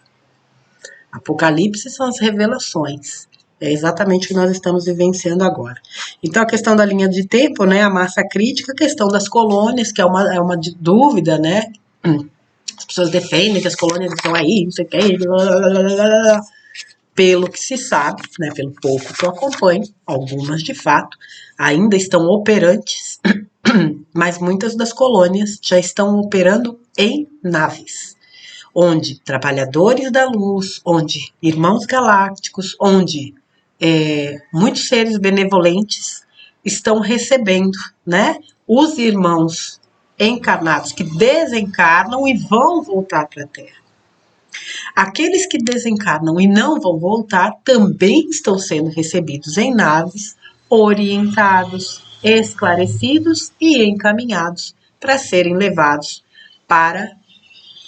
Apocalipse são as revelações. É exatamente o que nós estamos vivenciando agora. Então, a questão da linha de tempo, né, a massa crítica, a questão das colônias, que é uma dúvida, né? As pessoas defendem que as colônias estão aí, não sei o que, pelo que se sabe, né, pelo pouco que eu acompanho, algumas de fato ainda estão operantes, mas muitas das colônias já estão operando em naves, onde trabalhadores da luz, onde irmãos galácticos, onde muitos seres benevolentes estão recebendo, né, os irmãos encarnados que desencarnam e vão voltar para a Terra. Aqueles que desencarnam e não vão voltar também estão sendo recebidos em naves, orientados, esclarecidos e encaminhados para serem levados para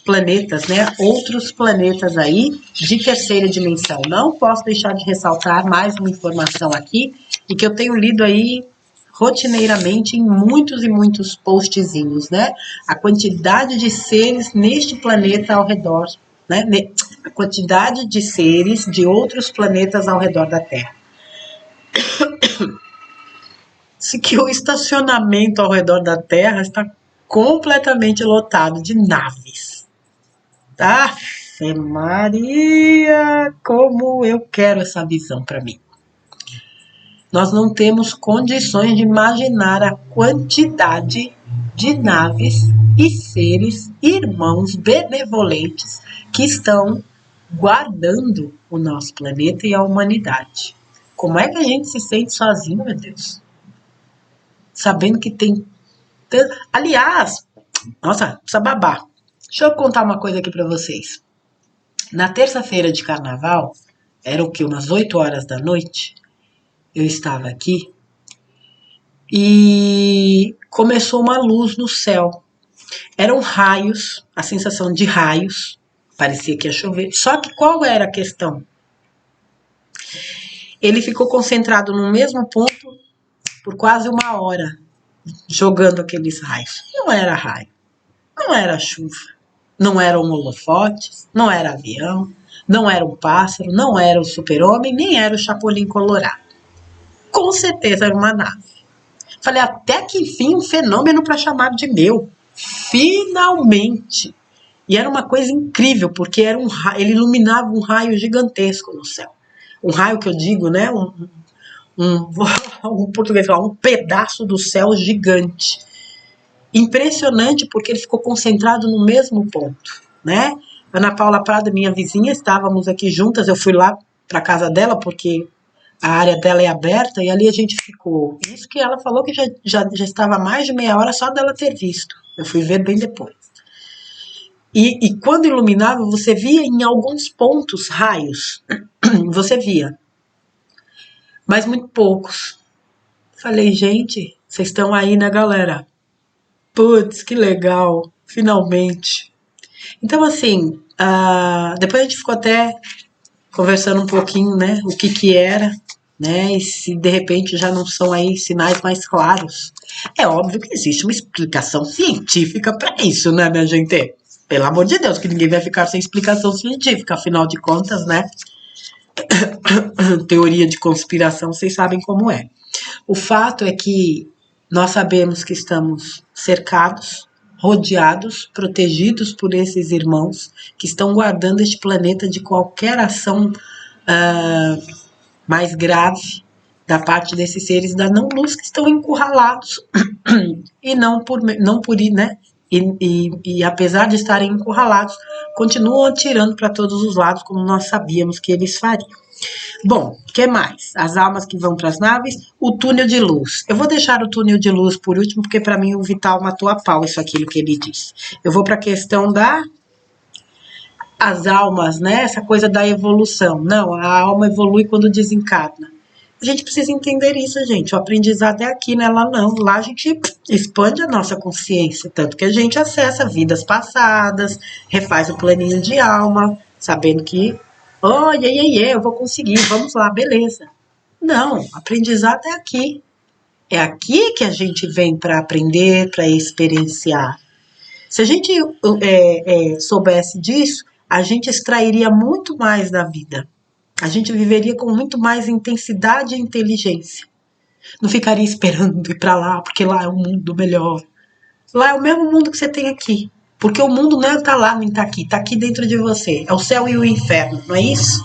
planetas, né? Outros planetas aí de terceira dimensão. Não posso deixar de ressaltar mais uma informação aqui e que eu tenho lido aí rotineiramente em muitos e muitos postzinhos, né? A quantidade de seres neste planeta ao redor, né? A quantidade de seres de outros planetas ao redor da Terra. Se que o estacionamento ao redor da Terra está completamente lotado de naves. Ave Maria, como eu quero essa visão para mim. Nós não temos condições de imaginar a quantidade de naves e seres, irmãos benevolentes que estão guardando o nosso planeta e a humanidade. Como é que a gente se sente sozinho, meu Deus? Sabendo que tem... Aliás, nossa, precisa babar. Deixa eu contar uma coisa aqui para vocês. Na terça-feira de carnaval, era o que, umas 8 horas da noite, eu estava aqui e começou uma luz no céu. Eram raios, a sensação de raios, parecia que ia chover. Só que qual era a questão? Ele ficou concentrado no mesmo ponto por quase 1 hora, jogando aqueles raios. Não era raio, não era chuva, não eram holofotes, não era avião, não era um pássaro, não era o super-homem, nem era o Chapolin Colorado. Com certeza era uma nave. Falei, até que enfim um fenômeno para chamar de meu. Finalmente. E era uma coisa incrível, porque era ele iluminava um raio gigantesco no céu. Um raio que eu digo, né? Um português fala, um pedaço do céu gigante. Impressionante, porque ele ficou concentrado no mesmo ponto, né? Ana Paula Prado, minha vizinha, estávamos aqui juntas, eu fui lá para casa dela, porque a área dela é aberta, e ali a gente ficou. Isso que ela falou que já estava mais de meia hora só dela ter visto. Eu fui ver bem depois. E quando iluminava, você via em alguns pontos raios. Você via. Mas muito poucos. Falei, gente, vocês estão aí, né, galera? Putz, que legal. Finalmente. Então, assim, depois a gente ficou até conversando um pouquinho, né, o que era, né, e se de repente já não são aí sinais mais claros. É óbvio que existe uma explicação científica para isso, né, minha gente? Pelo amor de Deus, que ninguém vai ficar sem explicação científica, afinal de contas, né? Teoria de conspiração, vocês sabem como é. O fato é que nós sabemos que estamos cercados, rodeados, protegidos por esses irmãos que estão guardando este planeta de qualquer ação mais grave, da parte desses seres da não-luz que estão encurralados e não por ir, né? E apesar de estarem encurralados, continuam atirando para todos os lados, como nós sabíamos que eles fariam. Bom, o que mais? As almas que vão para as naves, o túnel de luz. Eu vou deixar o túnel de luz por último, porque para mim o Vital matou a pau isso aquilo que ele disse. Eu vou para a questão as almas, né? Essa coisa da evolução. Não, a alma evolui quando desencarna. A gente precisa entender isso, gente. O aprendizado é aqui, né? Lá não. Lá a gente expande a nossa consciência. Tanto que a gente acessa vidas passadas, refaz o planinho de alma, sabendo que, eu vou conseguir, vamos lá, beleza. Não, aprendizado é aqui. É aqui que a gente vem para aprender, para experienciar. Se a gente soubesse disso, a gente extrairia muito mais da vida. A gente viveria com muito mais intensidade e inteligência. Não ficaria esperando ir para lá, porque lá é um mundo melhor. Lá é o mesmo mundo que você tem aqui. Porque o mundo não está lá, nem está aqui. Está aqui dentro de você. É o céu e o inferno, não é isso?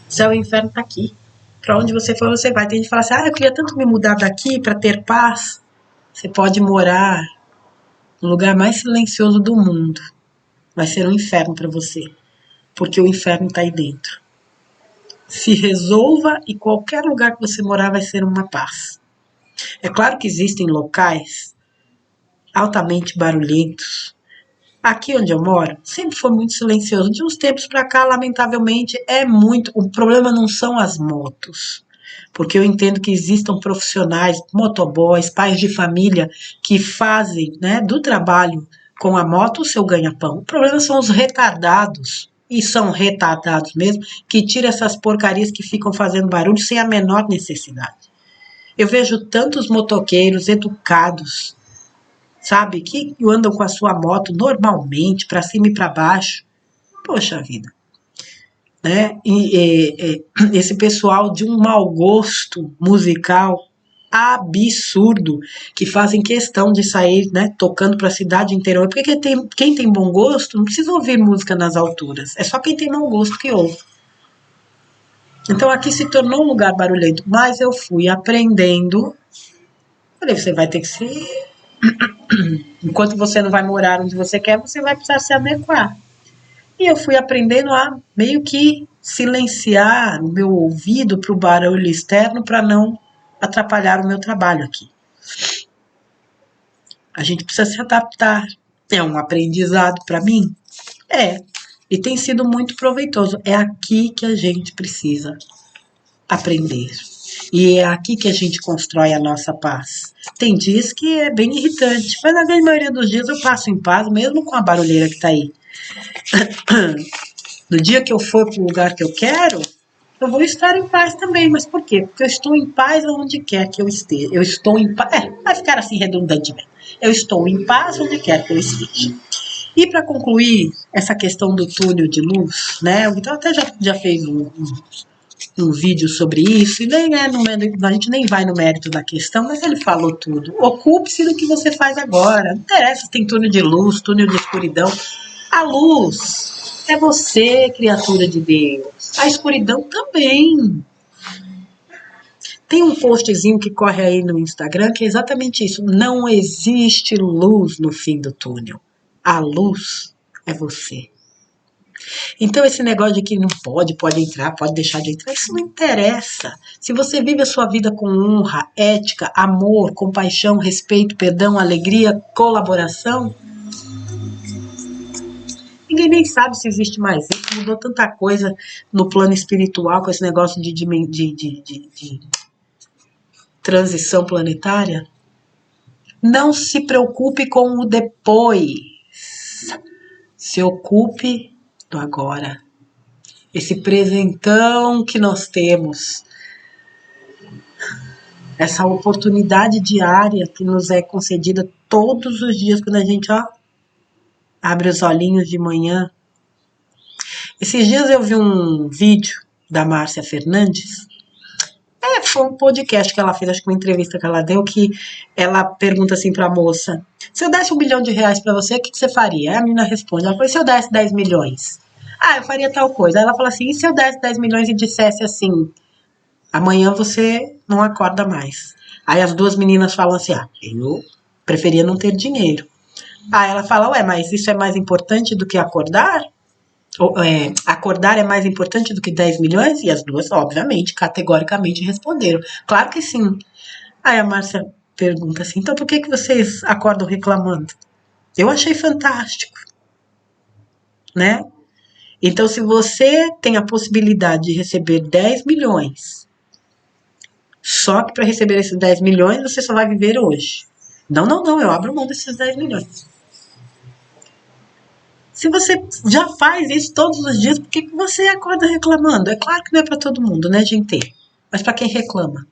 O céu e o inferno está aqui. Para onde você for, você vai. Tem gente que fala assim, eu queria tanto me mudar daqui para ter paz. Você pode morar no lugar mais silencioso do mundo. Vai ser um inferno para você. Porque o inferno está aí dentro. Se resolva e qualquer lugar que você morar vai ser uma paz. É claro que existem locais altamente barulhentos. Aqui onde eu moro, sempre foi muito silencioso. De uns tempos para cá, lamentavelmente, é muito. O problema não são as motos. Porque eu entendo que existam profissionais, motoboys, pais de família, que fazem, né, do trabalho com a moto o seu ganha-pão. O problema são os retardados. E são retardados mesmo, que tiram essas porcarias que ficam fazendo barulho sem a menor necessidade. Eu vejo tantos motoqueiros educados, sabe, que andam com a sua moto normalmente, para cima e para baixo. Poxa vida. Né? Esse pessoal de um mau gosto musical absurdo, que fazem questão de sair, né, tocando para a cidade inteira. Porque quem tem bom gosto não precisa ouvir música nas alturas. É só quem tem mau gosto que ouve. Então aqui se tornou um lugar barulhento. Mas eu fui aprendendo. Falei, você vai ter que se... Enquanto você não vai morar onde você quer, você vai precisar se adequar. E eu fui aprendendo a meio que silenciar o meu ouvido para o barulho externo para não atrapalhar o meu trabalho aqui. A gente precisa se adaptar. É um aprendizado para mim? É. E tem sido muito proveitoso. É aqui que a gente precisa aprender. E é aqui que a gente constrói a nossa paz. Tem dias que é bem irritante, mas na grande maioria dos dias eu passo em paz, mesmo com a barulheira que está aí. No dia que eu for para o lugar que eu quero, eu vou estar em paz também. Mas por quê? Porque eu estou em paz onde quer que eu esteja. Eu estou em paz. Vai ficar assim redundante mesmo. Eu estou em paz onde quer que eu esteja. E para concluir essa questão do túnel de luz, né? O Vitor até já fez um vídeo sobre isso, e nem a gente nem vai no mérito da questão, mas ele falou tudo. Ocupe-se do que você faz agora. Não interessa se tem túnel de luz, túnel de escuridão. A luz é você, criatura de Deus. A escuridão também. Tem um postzinho que corre aí no Instagram que é exatamente isso. Não existe luz no fim do túnel. A luz é você. Então esse negócio de que não pode entrar, pode deixar de entrar, isso não interessa. Se você vive a sua vida com honra, ética, amor, compaixão, respeito, perdão, alegria, colaboração, ninguém nem sabe se existe mais isso. Mudou tanta coisa no plano espiritual com esse negócio de transição planetária. Não se preocupe com o depois. Se ocupe do agora. Esse presentão que nós temos. Essa oportunidade diária que nos é concedida todos os dias quando a gente abre os olhinhos de manhã. Esses dias eu vi um vídeo da Márcia Fernandes. Foi um podcast que ela fez, acho que uma entrevista que ela deu, que ela pergunta assim pra moça: se eu desse R$1 bilhão pra você, o que você faria? Aí a menina responde, ela fala, se eu desse 10 milhões? Eu faria tal coisa. Aí ela fala assim, e se eu desse 10 milhões e dissesse assim, Amanhã você não acorda mais. Aí as duas meninas falam assim, eu preferia não ter dinheiro. Aí ela fala, ué, mas isso é mais importante do que acordar? Acordar é mais importante do que 10 milhões? E as duas, obviamente, categoricamente responderam. Claro que sim. Aí a Márcia pergunta assim, então por que vocês acordam reclamando? Eu achei fantástico, né? Então, se você tem a possibilidade de receber 10 milhões, só que para receber esses 10 milhões, você só vai viver hoje. Não, eu abro mão desses 10 milhões. Se você já faz isso todos os dias, por que você acorda reclamando? É claro que não é para todo mundo, né, gente? Mas para quem reclama.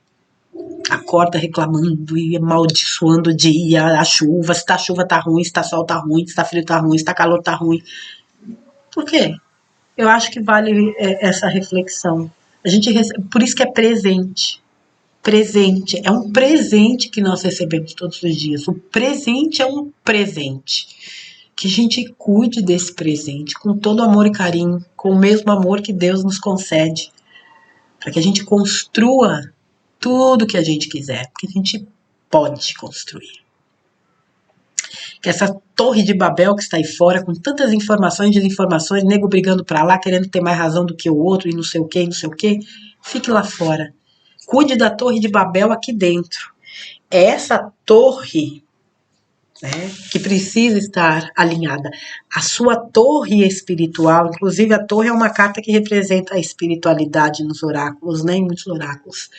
Acorda reclamando e amaldiçoando o dia, a chuva, se tá chuva tá ruim, se tá sol tá ruim, se tá frio tá ruim, se tá calor tá ruim. Por quê? Eu acho que vale essa reflexão. Por isso que é presente. Presente. É um presente que nós recebemos todos os dias. O presente é um presente. Que a gente cuide desse presente com todo amor e carinho, com o mesmo amor que Deus nos concede. Para que a gente construa tudo que a gente quiser. Porque a gente pode construir. Que essa torre de Babel que está aí fora, com tantas informações, desinformações, nego brigando para lá, querendo ter mais razão do que o outro, e não sei o que, fique lá fora. Cuide da torre de Babel aqui dentro. É essa torre, né, que precisa estar alinhada. A sua torre espiritual, inclusive a torre é uma carta que representa a espiritualidade nos oráculos, né, em muitos oráculos.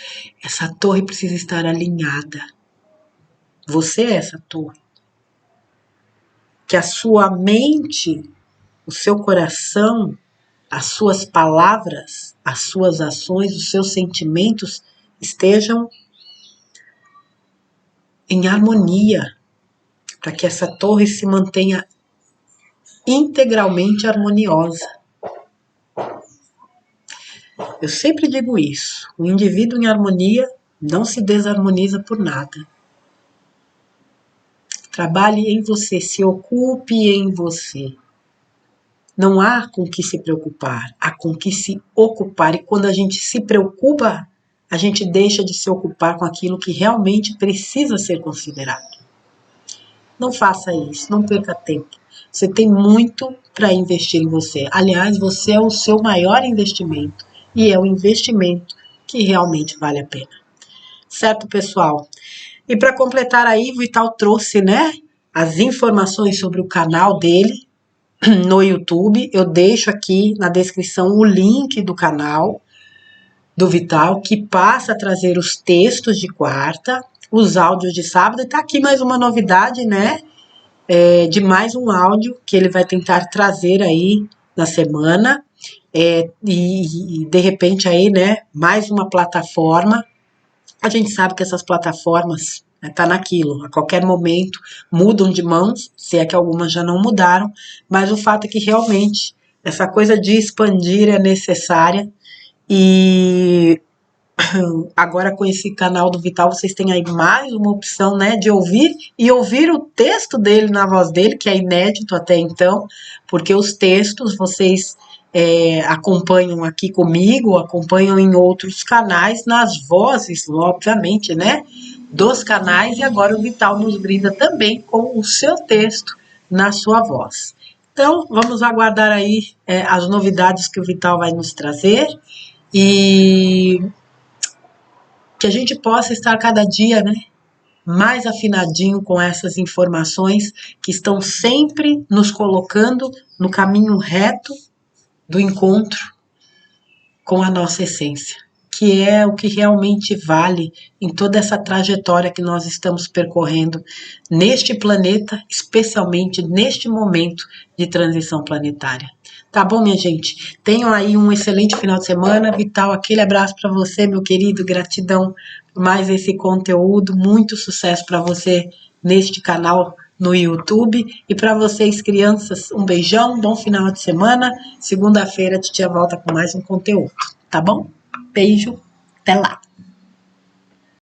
Essa torre precisa estar alinhada. Você é essa torre. Que a sua mente, o seu coração, as suas palavras, as suas ações, os seus sentimentos estejam em harmonia, para que essa torre se mantenha integralmente harmoniosa. Eu sempre digo isso, o indivíduo em harmonia não se desarmoniza por nada. Trabalhe em você, se ocupe em você. Não há com que se preocupar, há com que se ocupar. E quando a gente se preocupa, a gente deixa de se ocupar com aquilo que realmente precisa ser considerado. Não faça isso, não perca tempo. Você tem muito para investir em você. Aliás, você é o seu maior investimento e é o investimento que realmente vale a pena. Certo, pessoal? E para completar aí, o Vital trouxe, né, as informações sobre o canal dele no YouTube. Eu deixo aqui na descrição o link do canal do Vital, que passa a trazer os textos de quarta, os áudios de sábado, e tá aqui mais uma novidade, né, de mais um áudio que ele vai tentar trazer aí na semana, e de repente aí, né, mais uma plataforma. A gente sabe que essas plataformas tá naquilo, a qualquer momento mudam de mãos, se é que algumas já não mudaram, mas o fato é que realmente essa coisa de expandir é necessária. E agora com esse canal do Vital vocês têm aí mais uma opção, né, de ouvir e ouvir o texto dele na voz dele, que é inédito até então, porque os textos vocês acompanham aqui comigo, acompanham em outros canais, nas vozes, obviamente, né, dos canais, e agora o Vital nos brinda também com o seu texto na sua voz. Então, vamos aguardar aí as novidades que o Vital vai nos trazer, e que a gente possa estar cada dia, né, mais afinadinho com essas informações que estão sempre nos colocando no caminho reto do encontro com a nossa essência, que é o que realmente vale em toda essa trajetória que nós estamos percorrendo neste planeta, especialmente neste momento de transição planetária. Tá bom, minha gente? Tenham aí um excelente final de semana. Vital, aquele abraço para você, meu querido. Gratidão por mais esse conteúdo. Muito sucesso para você neste canal no YouTube. E para vocês, crianças, um beijão, bom final de semana. Segunda-feira a titia volta com mais um conteúdo, tá bom? Beijo, até lá!